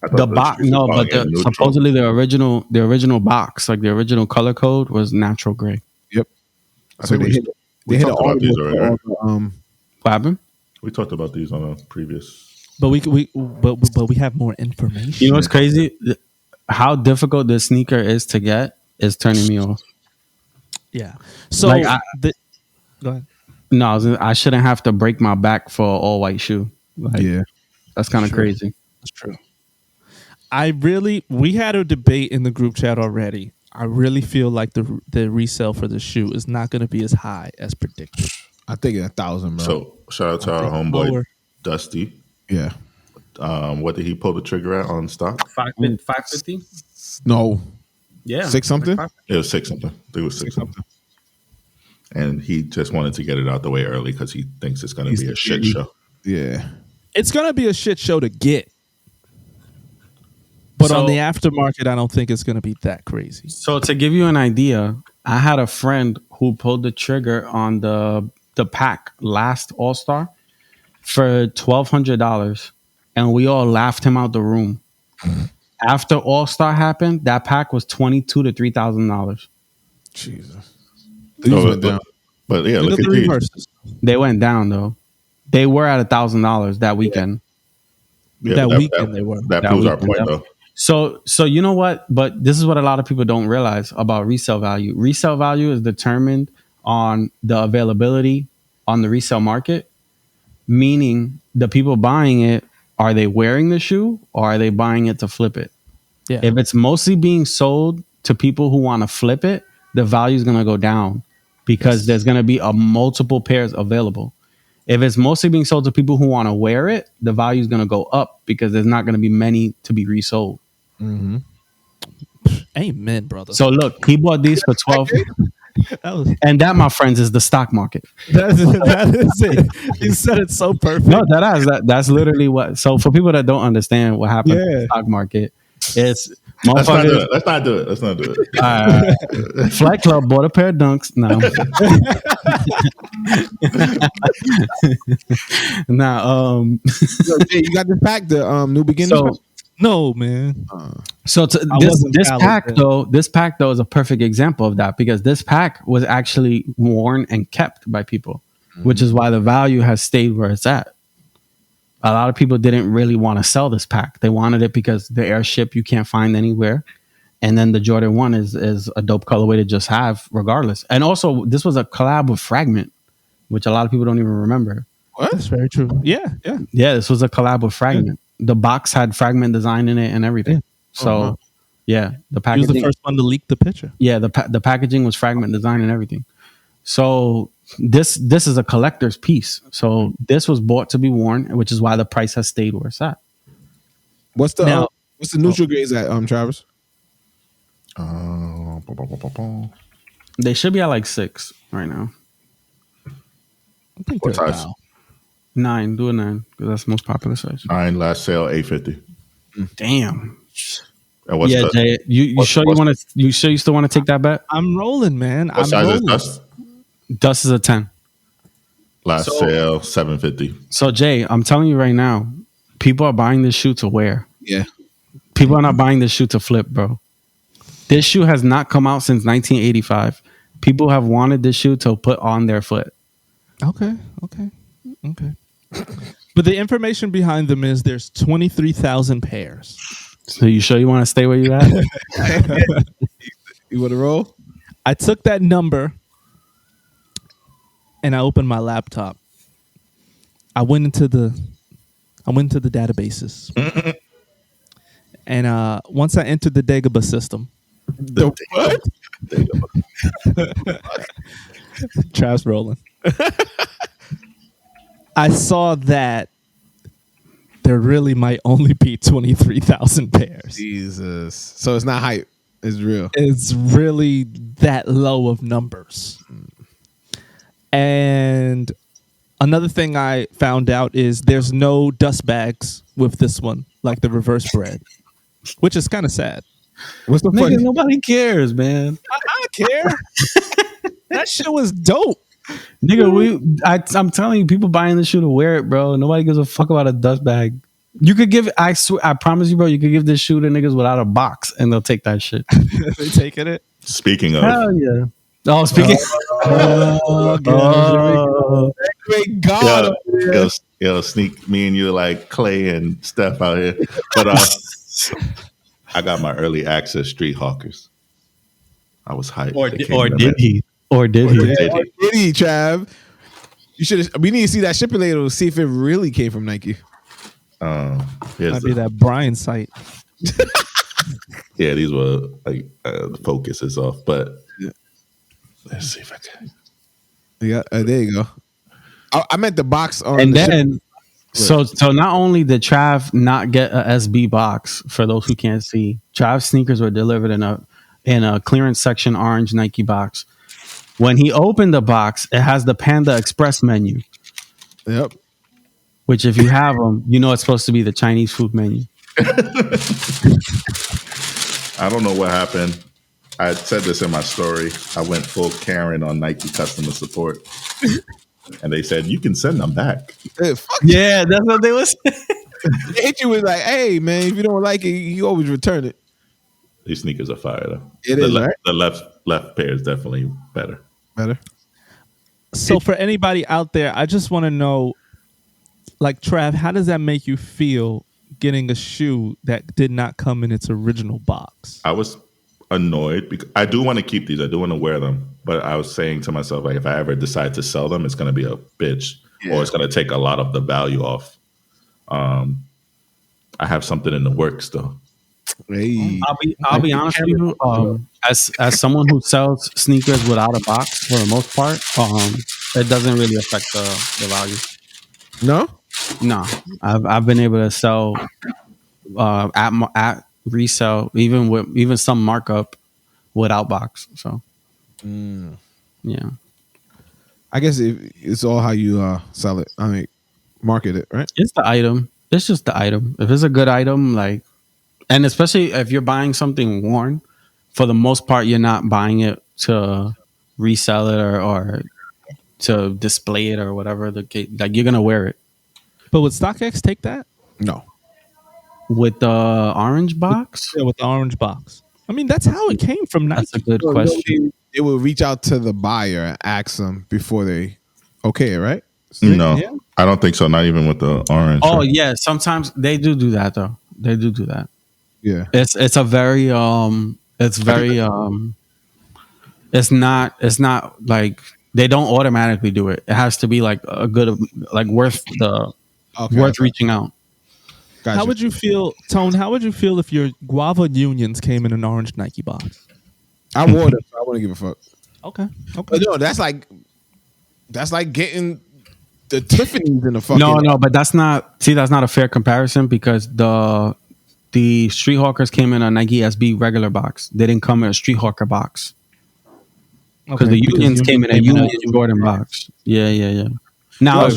I The thought box, streets were no, calling but it neutral. supposedly the original box, like the original color code, was natural gray. Yep. I So think we hit talked about these already, right? What happened? We talked about these on a previous. But we have more information. You know what's crazy? How difficult this sneaker is to get is turning me off. Yeah. So Like, go ahead. No, I shouldn't have to break my back for an all white shoe. Like, Yeah. that's kind of crazy. That's true. We had a debate in the group chat already. I really feel like the resale for the shoe is not going to be as high as predicted. I think 1,000, bro. So shout out to our homeboy lower. Dusty. Yeah. What did he pull the trigger at on stock? 550? No. Yeah. 6 something? It was 6 something. I think it was 6 something. And he just wanted to get it out the way early because he thinks it's going to be a shit show. Yeah. It's going to be a shit show to get. But So- on the aftermarket, I don't think it's going to be that crazy. So to give you an idea, I had a friend who pulled the trigger on the pack last All-Star for $1,200, and we all laughed him out the room. After All-Star happened, that pack was $22,000 to $3,000. Jesus. No, These went down. but yeah, Look look at at the these. reverses. They went down though. They were at $1,000 that weekend. Yeah, That weekend they were. That That proves our weekend, point, yeah. though. So you know what? But this is what a lot of people don't realize about resale value. Resale value is determined on the availability on the resale market, meaning the people buying it, are they wearing the shoe or are they buying it to flip it? Yeah. If it's mostly being sold to people who want to flip it, the value is going to go down because there's going to be a multiple pairs available. If it's mostly being sold to people who want to wear it, the value is going to go up because there's not going to be many to be resold. Amen, brother. So look, he bought these for 12, and that, my friends, is the stock market. that is it. You said it so perfect. No, that's literally what. So for people that don't understand what happened in the stock market, it's Let's not do motherfuckers. it. Let's not do it. Flight Club bought a pair of dunks. No. Now, Yo, Jay, you got this pack, the new beginning. so No, man. So this wasn't valid pack then. this pack though is a perfect example of that because this pack was actually worn and kept by people, which is why the value has stayed where it's at. A lot of people didn't really want to sell this pack. They wanted it because the airship you can't find anywhere. And then the Jordan 1 is a dope colorway to just have regardless. And also this was a collab with Fragment, which a lot of people don't even remember. That's very true. Yeah, yeah. Yeah, this was a collab with Fragment. The box had Fragment design in it and everything. Yeah. So yeah, the He was packaging. the first one to leak the picture. Yeah, the packaging was Fragment design and everything. So this is a collector's piece. So this was bought to be worn, which is why the price has stayed where it's at. what's the Now- neutral grades at Travis? They should be at like 6 right now. I think What they're size? about- 9, do a 9 because that's the most popular size. 9 last sale, $850. Damn. And what's Yeah, the, Jay, you what's- sure you what's- want to? You sure you still want to take that bet? I'm rolling, man. what I'm size is rolling. dust? Dust is a 10. Last So- sale, $750. So Jay, I'm telling you right now, people are buying this shoe to wear. Yeah. People are not buying this shoe to flip, bro. This shoe has not come out since 1985. People have wanted this shoe to put on their foot. Okay. But the information behind them is there's 23,000 pairs. So you sure you want to stay where you at? You want to roll? I took that number and I opened my laptop. I went into the databases. And once I entered the Dagobah system, The what? Trav's rolling. I saw that there really might only be 23,000 pairs. Jesus. So it's not hype. It's real. It's really that low of numbers. And another thing I found out is there's no dust bags with this one, like the reverse bread, which is kind of sad. What's the Nigga, funny? nobody cares, man. I care. That shit was dope. Nigga, I'm telling you, people buying this shoe to wear it, bro. Nobody gives a fuck about a dust bag. You could give, I swear, I promise you, bro, you could give this shoe to niggas without a box and they'll take that shit. They taking it. Speaking of, Hell yeah. Oh, speaking. Oh, gosh, here we go. Great God. yo, Sneak, me and you are like Clay and Steph out here. But I got my early access Street Hawkers. I was hyped. Or They did came in the he? mail. Or did he? Did he? Did he, Trav? You should. We need to see that shipping label to see if it really came from Nike. Here's Might be that Brian site. yeah, these were like the focus is off, but let's see if I can. Yeah, there you go. I meant the box on. And the then, so not only did Trav not get a SB box, for those who can't see, Trav sneakers were delivered in a clearance section orange Nike box. When he opened the box, it has the Panda Express menu, Yep. which if you have them, you know it's supposed to be the Chinese food menu. I don't know what happened. I said this in my story. I went full Karen on Nike customer support, and they said you can send them back. Hey, fuck Yeah, that's what they was. They hit you with like, hey man, if you don't like it, you always return it. These sneakers are fire though. It the is, right? The left pair is definitely better. Better. So for anybody out there, I just want to know, like Trav, how does that make you feel getting a shoe that did not come in its original box? I was annoyed because I do want to keep these. I do want to wear them, but I was saying to myself, like, if I ever decide to sell them, it's going to be a bitch, or it's going to take a lot of the value off. I have something in the works though. Hey. I'll be honest with you. As someone who sells sneakers without a box for the most part, it doesn't really affect the value. No? No, I've been able to sell at resell even some markup without box. So yeah, I guess it's all how you sell it. I mean, market it, right? it's the item. It's just the item. If it's a good item, like, and especially if you're buying something worn, for the most part, you're not buying it to resell it or to display it or whatever the case. Like, you're gonna wear it. But would StockX take that? No. With the orange box? Yeah, with the orange box. I mean, that's how it came from Nike. That's a good question. They will reach out to the buyer and ask them before they okay, right? No, Yeah. I don't think so. Not even with the orange. Oh yeah, sometimes they do that though. They do that. Yeah. It's a very it's not like they don't automatically do it. It has to be like a good, like worth reaching out. Gotcha. How would you feel, Tone? How would you feel if your Guava Unions came in an orange Nike box? I wore them, so I wouldn't give a fuck. Okay. But no, that's like getting the Tiffany's in the fucking No, but that's not a fair comparison because the Street Hawkers came in a Nike SB regular box. They didn't come in a Street Hawker box. Because the Unions came in a Union Jordan box. Yeah. Now,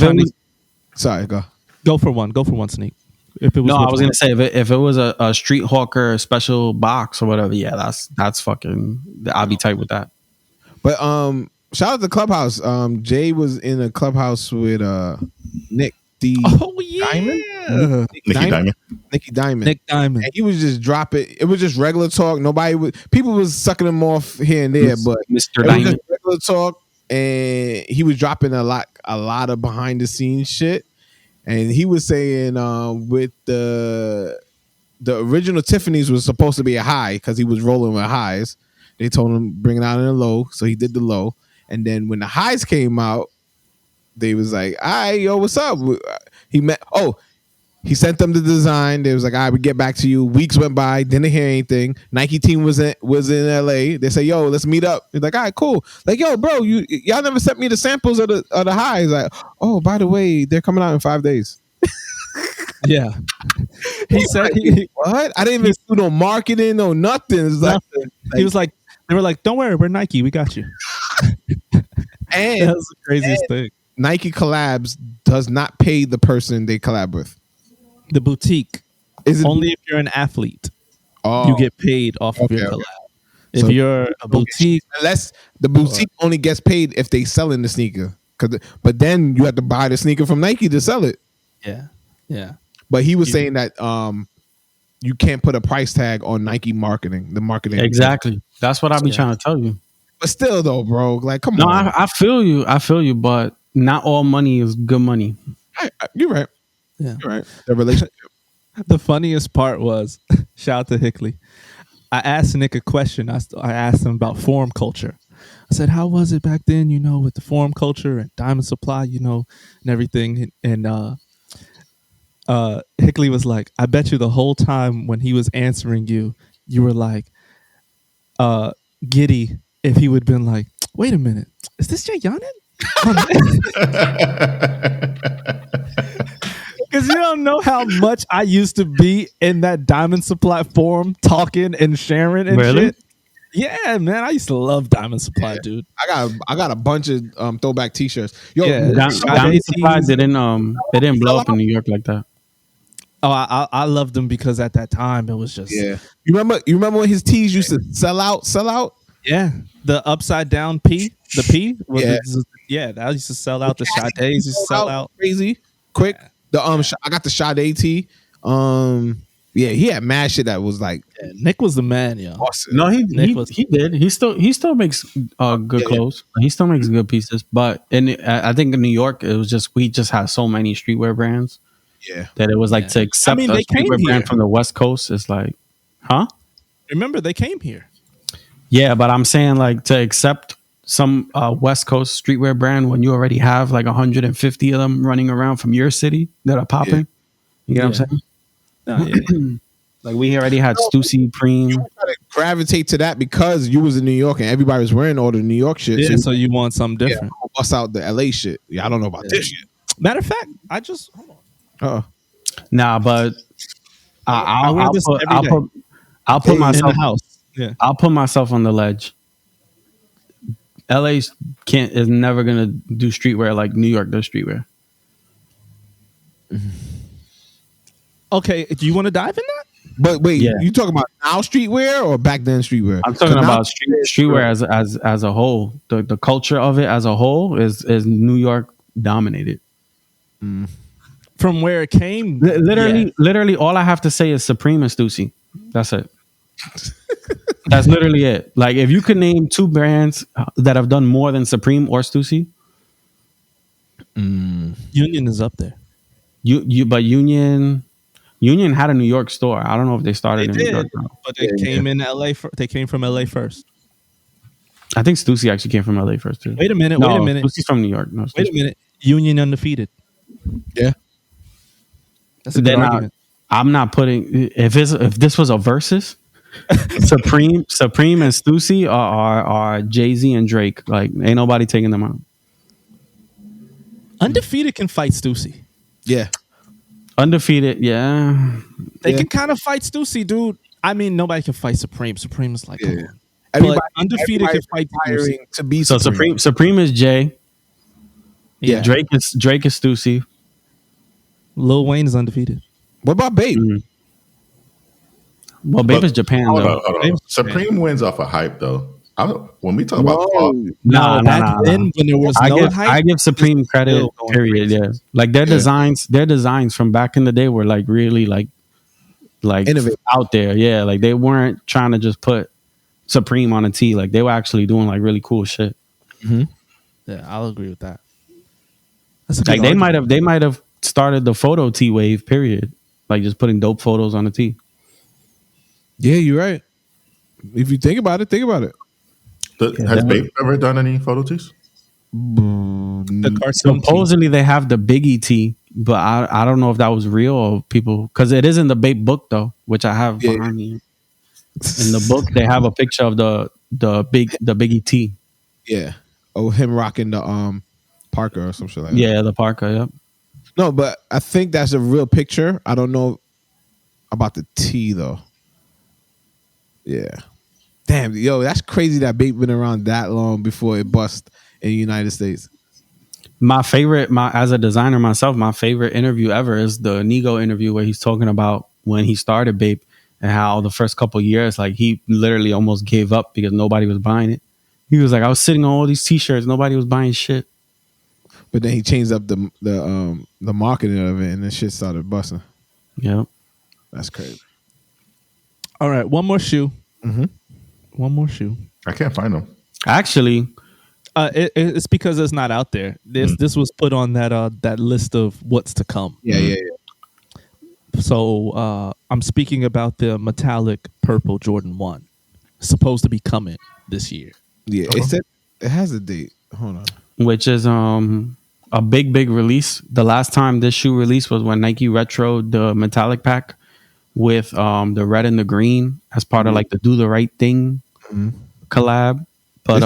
Sorry, go. Go for one, Sneak. If it was I was with gonna say if it was a Street Hawker special box or whatever, yeah, that's fucking. I'll be tight with that. But shout out to Clubhouse. Jay was in a Clubhouse with Nick D. Oh yeah, Diamond? Nicky Diamond. Nick Diamond. And he was just dropping. It was just regular talk. People was sucking him off here and there, but Mr. it was Diamond. just regular talk, and he was dropping a lot of behind the scenes shit. And he was saying with the original Tiffany's was supposed to be a high because he was rolling with highs. They told him bring it out in a low, so he did the low. And then when the highs came out, they was like, "All right, yo, what's up?" He sent them the design. They was like, "All right, we get back to you." Weeks went by, didn't hear anything. Nike team was in LA. They say, "Yo, let's meet up." He's like, "All right, cool." Like, "Yo, bro, y'all never sent me the samples of the highs." Like, "Oh, by the way, they're coming out in 5 days." Yeah. He said what? I didn't even do no marketing, no nothing. It's like, he was like, they were like, "Don't worry, we're Nike, we got you." and That's the craziest thing. Nike collabs does not pay the person they collab with. The boutique. Is it Only if you're an athlete. Oh, You get paid off of your okay. collab. If So you're a boutique, unless the boutique only gets paid if they selling the sneaker, but then you have to buy the sneaker from Nike to sell it. yeah. But he was saying that you can't put a price tag on Nike marketing. The marketing Exactly. That's what I be Yeah. trying to tell you. But still, though, bro, like, come No, on. I feel you. I feel you, but not all money is good money. You're right. Yeah. You're right. The relationship. The funniest part was, shout out to Hickley. I asked Nick a question. I asked him about forum culture. I said, how was it back then, with the forum culture and Diamond Supply, and everything. And Hickley was like, I bet you the whole time when he was answering you, you were like, giddy if he would have been like, wait a minute, is this Jay Yonan? Because you don't know how much I used to be in that Diamond Supply forum talking and sharing and Really? shit. Yeah, man, I used to love Diamond Supply, dude. I got a bunch of throwback T-shirts. Yo, Yeah. Diamond Supply didn't blow up in New York like that. Oh, I loved them because at that time it was just yeah. You remember when his tees used to sell out? Yeah, the upside down P, the P. Yeah. That used to sell out. The Sade's used to sell out crazy quick. The I got the Sade tee. Yeah, he had mad shit that was like Nick was the man, yo. awesome. No, he did. He still makes good clothes. He still makes good pieces. But I think in New York, it was just we just had so many streetwear brands. Yeah, that it was like to accept a streetwear brand from the West Coast is like, huh? Remember they came here. Yeah, but I'm saying like to accept some West Coast streetwear brand when you already have like 150 of them running around from your city that are popping. You get what I'm saying? No, like we already had Stussy, Preem. You try to gravitate to that because you was in New York and everybody was wearing all the New York shit. Yeah, so you want something different. Bust out the LA shit. Yeah, I don't know about this shit. Matter of fact, hold on. Nah, but I'll put myself in the house. Yeah, I'll put myself on the ledge. LA is never gonna do streetwear like New York does streetwear. Okay, do you want to dive in that? But wait, you talking about now streetwear or back then streetwear? I'm talking about streetwear as a whole. The culture of it as a whole is New York dominated. From where it came, literally, all I have to say is Supreme and Stussy. That's it. That's literally it. Like, if you could name two brands that have done more than Supreme or Stussy, Union is up there. But Union had a New York store. I don't know if they started in New York, but they came in LA. They came from LA first. I think Stussy actually came from LA first too. Wait a minute. Stussy's from New York. No, wait a minute. Union undefeated. Yeah, that's a good argument. I'm not putting if this was a versus. Supreme and Stussy are Jay-Z and Drake. Like, ain't nobody taking them out. Undefeated can fight Stussy. Yeah. Undefeated, yeah. They can kind of fight Stussy, dude. I mean, nobody can fight Supreme. Supreme is like, come on. But Undefeated can fight Stussy. To be so Supreme is Jay. Yeah. Drake is Stussy. Lil Wayne is undefeated. What about Babe? Mm-hmm. Well, Babe is Japan, hold though. on. Supreme wins off of hype, though. When we talk about back then when there was hype, I give Supreme credit. Period. Yeah, like their designs from back in the day were like really like innovative out there. Yeah, like they weren't trying to just put Supreme on a tee. Like they were actually doing like really cool shit. Mm-hmm. Yeah, I'll agree with that. Like they might have started the photo tee wave. Period. Like just putting dope photos on the tee. Yeah, you're right. If you think about it. Has Babe ever done any photo tees? Supposedly they have the Biggie tee, but I don't know if that was real or people, because it is in the Babe book though, which I have behind me. In the book, they have a picture of the Biggie tee. Yeah. Oh, him rocking the Parker or some shit like that. Yeah, the Parker. Yep. No, but I think that's a real picture. I don't know about the tee though. Yeah. Damn, yo, that's crazy that Babe been around that long before it bust in the United States. As a designer myself, my favorite interview ever is the Nigo interview where he's talking about when he started Babe and how the first couple years, like he literally almost gave up because nobody was buying it. He was like, I was sitting on all these T-shirts, nobody was buying shit. But then he changed up the marketing of it, and then shit started busting. Yeah. That's crazy. All right, one more shoe. One more shoe. I can't find them. Actually, It's because it's not out there. This was put on that list of what's to come. Yeah. So I'm speaking about the metallic purple Jordan 1. Supposed to be coming this year. Yeah, it said it has a date. Hold on. which is a big release. The last time this shoe released was when Nike retroed the metallic pack with the red and the green as part of like the Do the Right Thing collab. But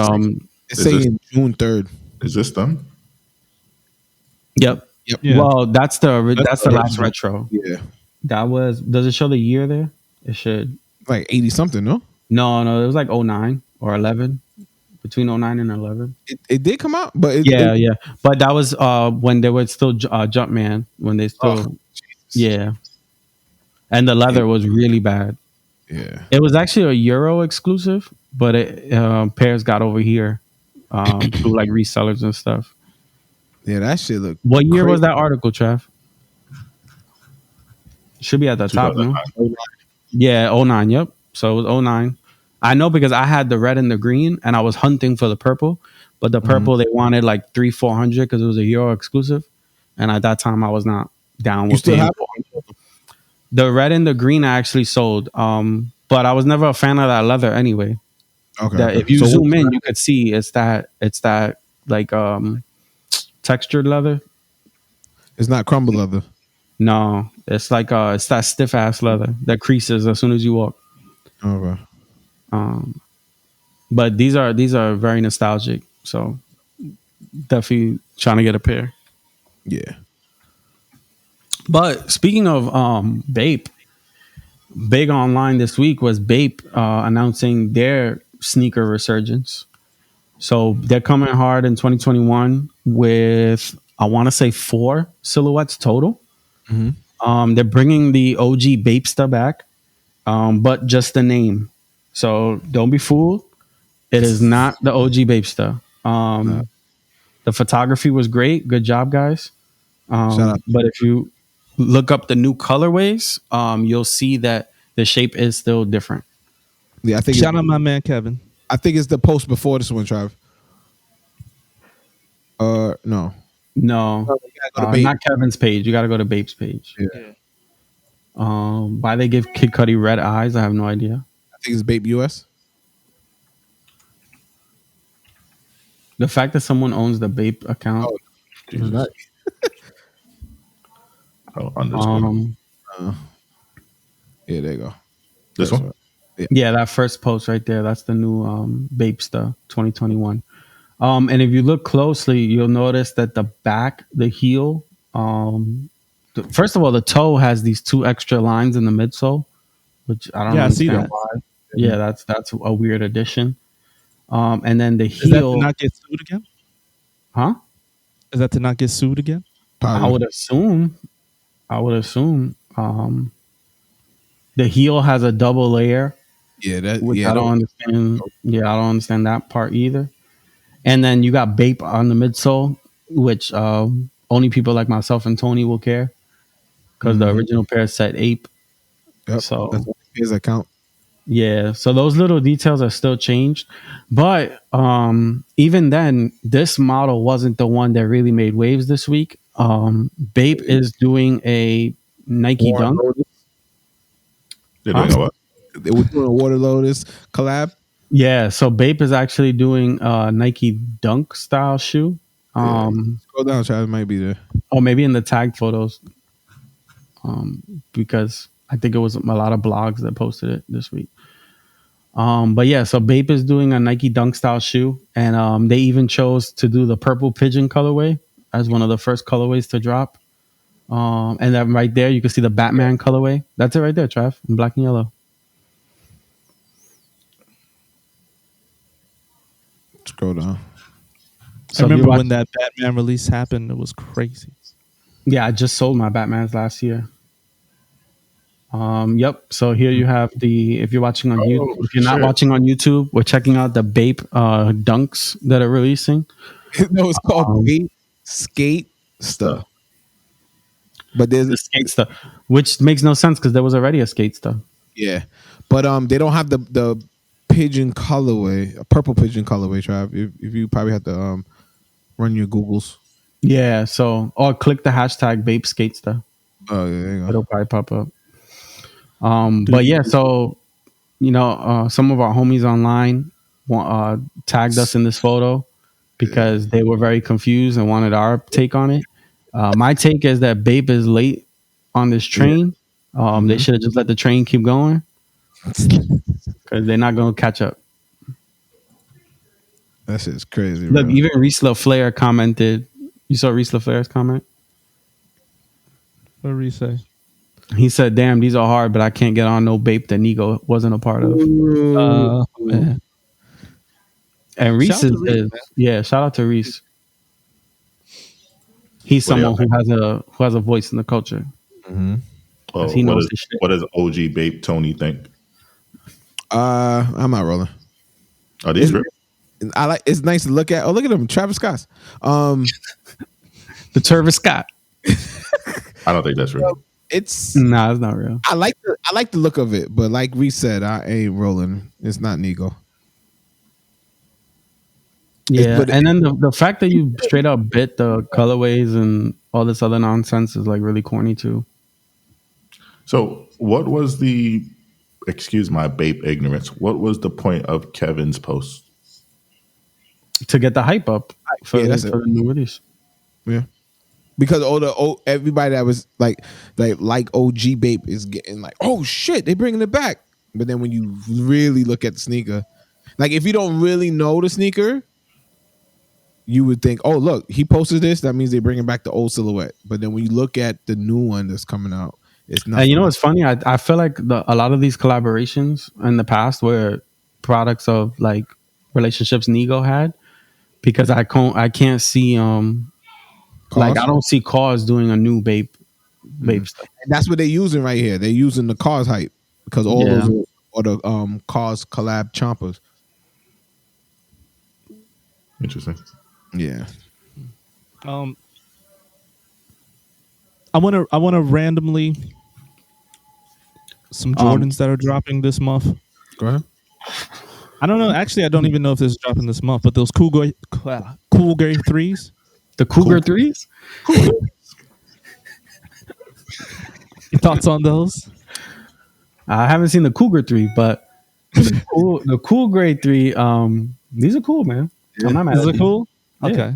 It's saying June 3rd. Is this them? yep. Yeah. Well, that's the last retro. Yeah, That was. Does it show the year there? It should. like 80 something. No, No, it was like 09 or 11, between 09 and 11. it did come out, but Yeah. But that was when they were still Jumpman, when they still yeah. And the leather was really bad. Yeah, It was actually a Euro exclusive, but pairs got over here through like resellers and stuff. yeah, that shit look. What year was crazy. that article, Trav? Should be at the top, no? 2009. Yeah, '09. Yep. So it was '09. I know because I had the red and the green, and I was hunting for the purple. But the purple they wanted like 300-400 because it was a Euro exclusive, and at that time I was not down You with still paying. have it? The red and the green I actually sold, but I was never a fan of that leather anyway. Okay. That if you So zoom in, you could see it's that like textured leather. it's not crumble leather. No, it's like it's that stiff ass leather that creases as soon as you walk. Okay. But these are very nostalgic, so definitely trying to get a pair. Yeah. But speaking of Bape, big online this week was Bape announcing their sneaker resurgence. So they're coming hard in 2021 with, I want to say, 4 silhouettes total. They're bringing the OG Bapesta back, but just the name. So don't be fooled. It is not the OG Bapesta. The photography was great. Good job, guys. Shout out. But if you look up the new colorways, you'll see that the shape is still different. Yeah, I think Shout out my man Kevin. I think it's the post before this one, Trav. No. No, You gotta go to Bape. not Kevin's page. You got to go to Bape's page. Yeah. Why they give Kid Cudi red eyes, I have no idea. I think it's Bape US. The fact that someone owns the Bape account. Jesus. Oh, underscore. Yeah, there you go. This one? Yeah, that first post right there. That's the new Bapesta 2021. And if you look closely, you'll notice that the back, the heel, first of all, the toe has these 2 extra lines in the midsole, which I don't Yeah, I see understand that. why. Yeah, that's a weird addition. And then the Is that to heel, not get sued again? huh? Is that to not get sued again? I would assume. The heel has a double layer, Yeah, that. which Yeah, I don't understand. Yeah, I don't understand that part either. And then you got Bape on the midsole, which only people like myself and Tony will care because the original pair said Ape. Yep. So That's his account. yeah, so those little details are still changed, but even then, this model wasn't the one that really made waves this week. Bape is doing a Nike Dunk. They're doing a what? They were doing a Water Lotus collab. Yeah, so Bape is actually doing a Nike Dunk style shoe. Scroll down, Trav. It might be there. Or maybe in the tagged photos, because I think it was a lot of blogs that posted it this week. But yeah, so Bape is doing a Nike Dunk style shoe, and they even chose to do the purple pigeon colorway as one of the first colorways to drop. And then right there, you can see the Batman colorway. That's it right there, Trav, in black and yellow. Scroll down. So I if you remember watch- when that Batman release happened. It was crazy. Yeah, I just sold my Batmans last year. Yep. So here you have the. If you're watching on YouTube, Oh, if you're not shit. watching on YouTube, we're checking out the Bape dunks that are releasing. No, it's called Um, Bait Skate Stuff. But there's the skate stuff, which makes no sense because there was already a skate stuff. yeah, but they don't have the pigeon colorway, a purple pigeon colorway. Trav, if you probably have to run your Googles. Yeah. So or click the hashtag Bape skate stuff. Oh, yeah, there you go. It'll probably pop up. But yeah, so some of our homies online tagged us in this photo because they were very confused and wanted our take on it. My take is that Bape is late on this train. They should have just let the train keep going because they're not going to catch up. That shit's crazy. Look, bro. even Reese LaFlair commented. You saw Reese LaFlair's comment? What did he say? He said, "Damn, these are hard, but I can't get on no Bape that Nigo wasn't a part of." Man. And Reese Shout out to Reese, man. yeah. Shout out to Reese. He's What do someone who has a voice in the culture. Oh, He knows his shit. what does OG Bape Tony think? I'm not rolling. Are these real? I like. It's nice to look at. Oh, look at him, Travis Scott. The Travis Scott. I don't think that's real. It's Nah, it's not real. I like the look of it, but like we said, I ain't rolling. It's not Nigo. Yeah, but- and then the fact that you straight up bit the colorways and all this other nonsense is like really corny too. So, what was the? Excuse my Bape ignorance. What was the point of Kevin's post? To get the hype up for, Yeah, that's for the new release. Yeah, because everybody that was like OG Bape is getting like, oh shit, they bringing it back. But then when you really look at the sneaker, like if you don't really know the sneaker, you would think, oh look, he posted this. That means they're bringing back the old silhouette. But then when you look at the new one that's coming out, it's not. And you know what's funny? I feel like a lot of these collaborations in the past were products of like relationships Nigo had, because I can't see like I don't see Cause doing a new Bape stuff. And that's what they're using right here. They're using the cars hype because all those are the cars collab chompers. Interesting. Yeah. I want to randomly some Jordans that are dropping this month. Go ahead. I don't know. Actually, I don't even know if this is dropping this month. But those cool gray threes. The Cougar threes? Your thoughts on those? I haven't seen the Cougar 3, but the cool grade 3, these are cool, man. I'm not mad Is at it these. cool? Yeah. Okay.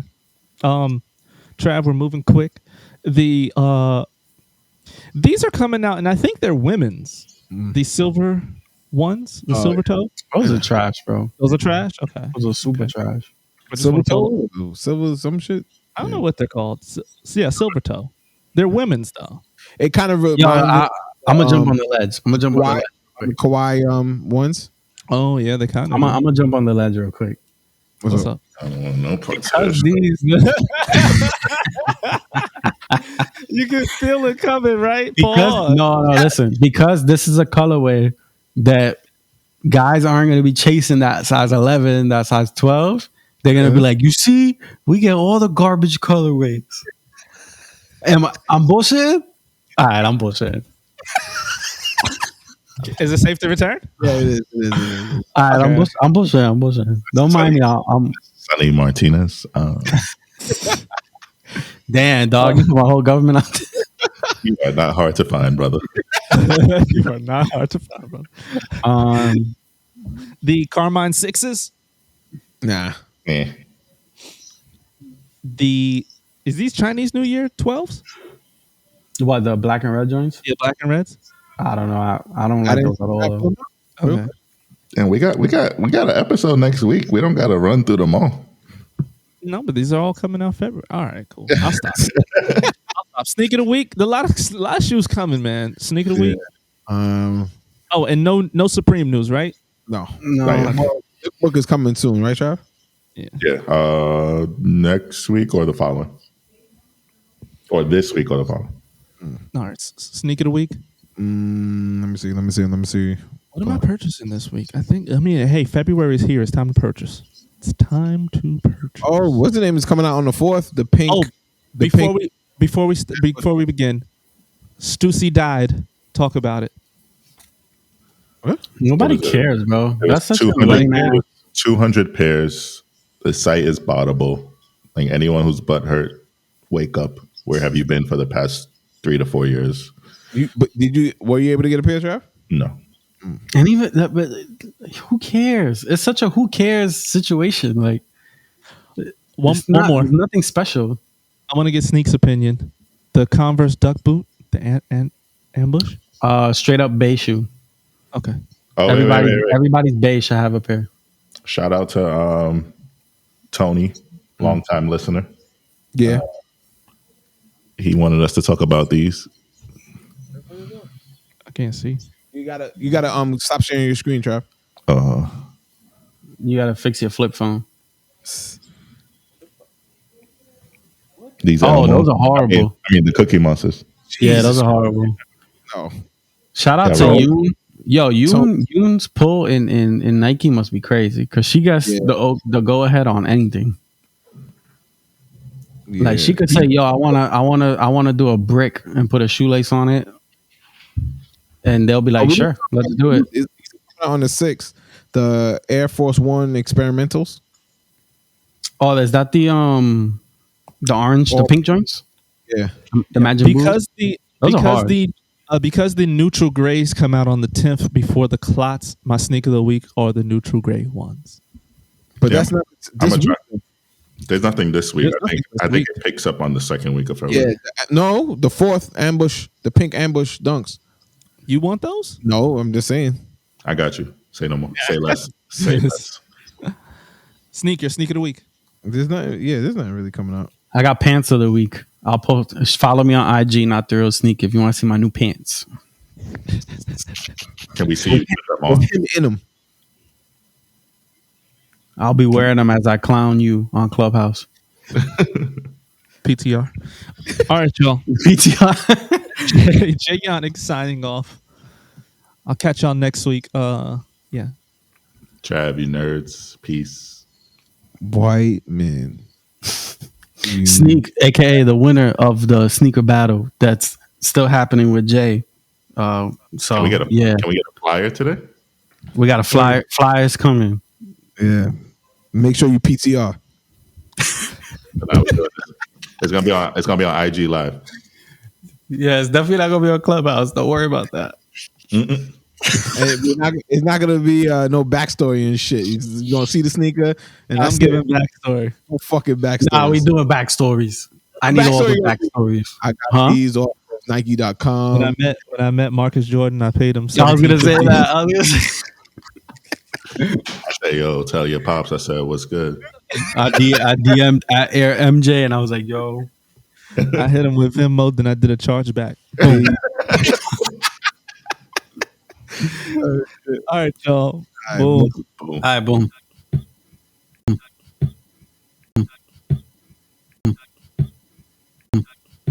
Trav, we're moving quick. These are coming out, and I think they're women's. The silver ones, the silver toe. Those are trash, bro. Those are trash. Okay. Those are super trash. I just Silver wanna tell- toe, silver some shit. I don't know what they're called. Yeah, silver toe. They're women's though. It kind of Yo, reminds I'm gonna jump on the ledge. I'm gonna jump on the Kawhi, ledge. Kawhi ones. Oh yeah, they kind of. I'm gonna jump on the ledge real quick. What's up? I don't want no Because parts. these, you can feel it coming, right? Because no, listen. Because this is a colorway that guys aren't gonna be chasing that size 11, that size 12. They're gonna be like, you see, we get all the garbage colorways. I'm bullshitting? All right, I'm bullshitting. Is it safe to return? Yeah, it is. All right, Okay. I'm bullshitting. Don't mind me. I'm Sonny Martinez. damn dog. You put my whole government out there. You are not hard to find, brother. You are not hard to find, bro. The Carmine Sixes. Nah. Eh. Is these Chinese New Year 12s? What, the black and red joints? Yeah, black and reds. I don't know. I don't like those at all. Though. Okay. And we got an episode next week. We don't got to run through them all. No, but these are all coming out February. All right, cool. I'll stop. I'll stop. Sneak of the week. A lot of shoes coming, man. Sneak of the week. Oh, and no Supreme news, right? No. No. Right. Well, this book is coming soon, right, Trav? Yeah. Next week or the following, or this week or the following. All right. Sneak of the week. Let me see. What am I purchasing this week? Hey, February is here. It's time to purchase. It's time to purchase. Oh, what's the name is coming out on the 4th? The pink. Oh, the before we begin, Stussy died. Talk about it. What? Nobody What was it? cares, bro. It That's was such a 200 lame it ass. was 200 pairs. The site is bottable. Like anyone who's butt hurt, wake up. Where have you been for the past 3 to 4 years? Were you able to get a pair, Trav? No. And even that, but who cares? It's such a who cares situation. Like One more. There's nothing special. I want to get Sneak's opinion. The Converse duck boot, the ambush. Straight up bay shoe. Okay. Oh, wait. Everybody's bay should have a pair. Shout out to Tony, longtime listener. Yeah. He wanted us to talk about these. I can't see. You gotta stop sharing your screen, Trav. You gotta fix your flip phone. These those are horrible. I mean the Cookie Monsters. Yeah, those are horrible. No. Shout out Yeah, to bro. Yoon. Yo, Yoon's pull in Nike must be crazy because she gets the go ahead on anything. Yeah. Like she could say, "Yo, I wanna do a brick and put a shoelace on it," and they'll be like, "Sure, let's do it." It's on the 6th, the Air Force One experimentals. Oh, is that the orange, the pink joints? Yeah. The Magic Because Boots? because the neutral grays come out on the 10th before the clots. My sneak of the week are the neutral gray ones. But Yeah. that's not I'm this gonna week. try. There's nothing this week. There's I think nothing this it picks up on the second week of February. Yeah. No, the 4th ambush, the pink ambush dunks. You want those? No, I'm just saying. I got you. Say no more. Say less. Say less. Sneak of the week. There's nothing really coming out. I got pants of the week. I'll post. Follow me on IG, not the real sneak, if you want to see my new pants. Can we see you put them on? With him in them. I'll be wearing them as I clown you on Clubhouse. PTR. All right, y'all. PTR. Jay Yannick signing off. I'll catch y'all next week. Yeah. Trav, you nerds. Peace. White men. Sneak, aka the winner of the sneaker battle that's still happening with Jay. So Can we get Oh, a flyer today? we got a flyer. Flyers coming. Yeah. Make sure you PTR. It's gonna be on IG Live. Yeah, it's definitely not gonna be on Clubhouse. Don't worry about that. Mm-mm. And it's not gonna be no backstory and shit. You're gonna see the sneaker and I'm that's giving it. backstory. No fucking backstory. Nah, we doing backstories. I need all the backstories. I got these off of Nike.com. When I met Marcus Jordan, I paid him. I was gonna say $17.50. that. I say, yo, tell your pops. I said, what's good? I DM'd at Air MJ and I was like, yo. I hit him with Venmo, then I did a chargeback. All right, y'all. Boom. Boom. All right, boom.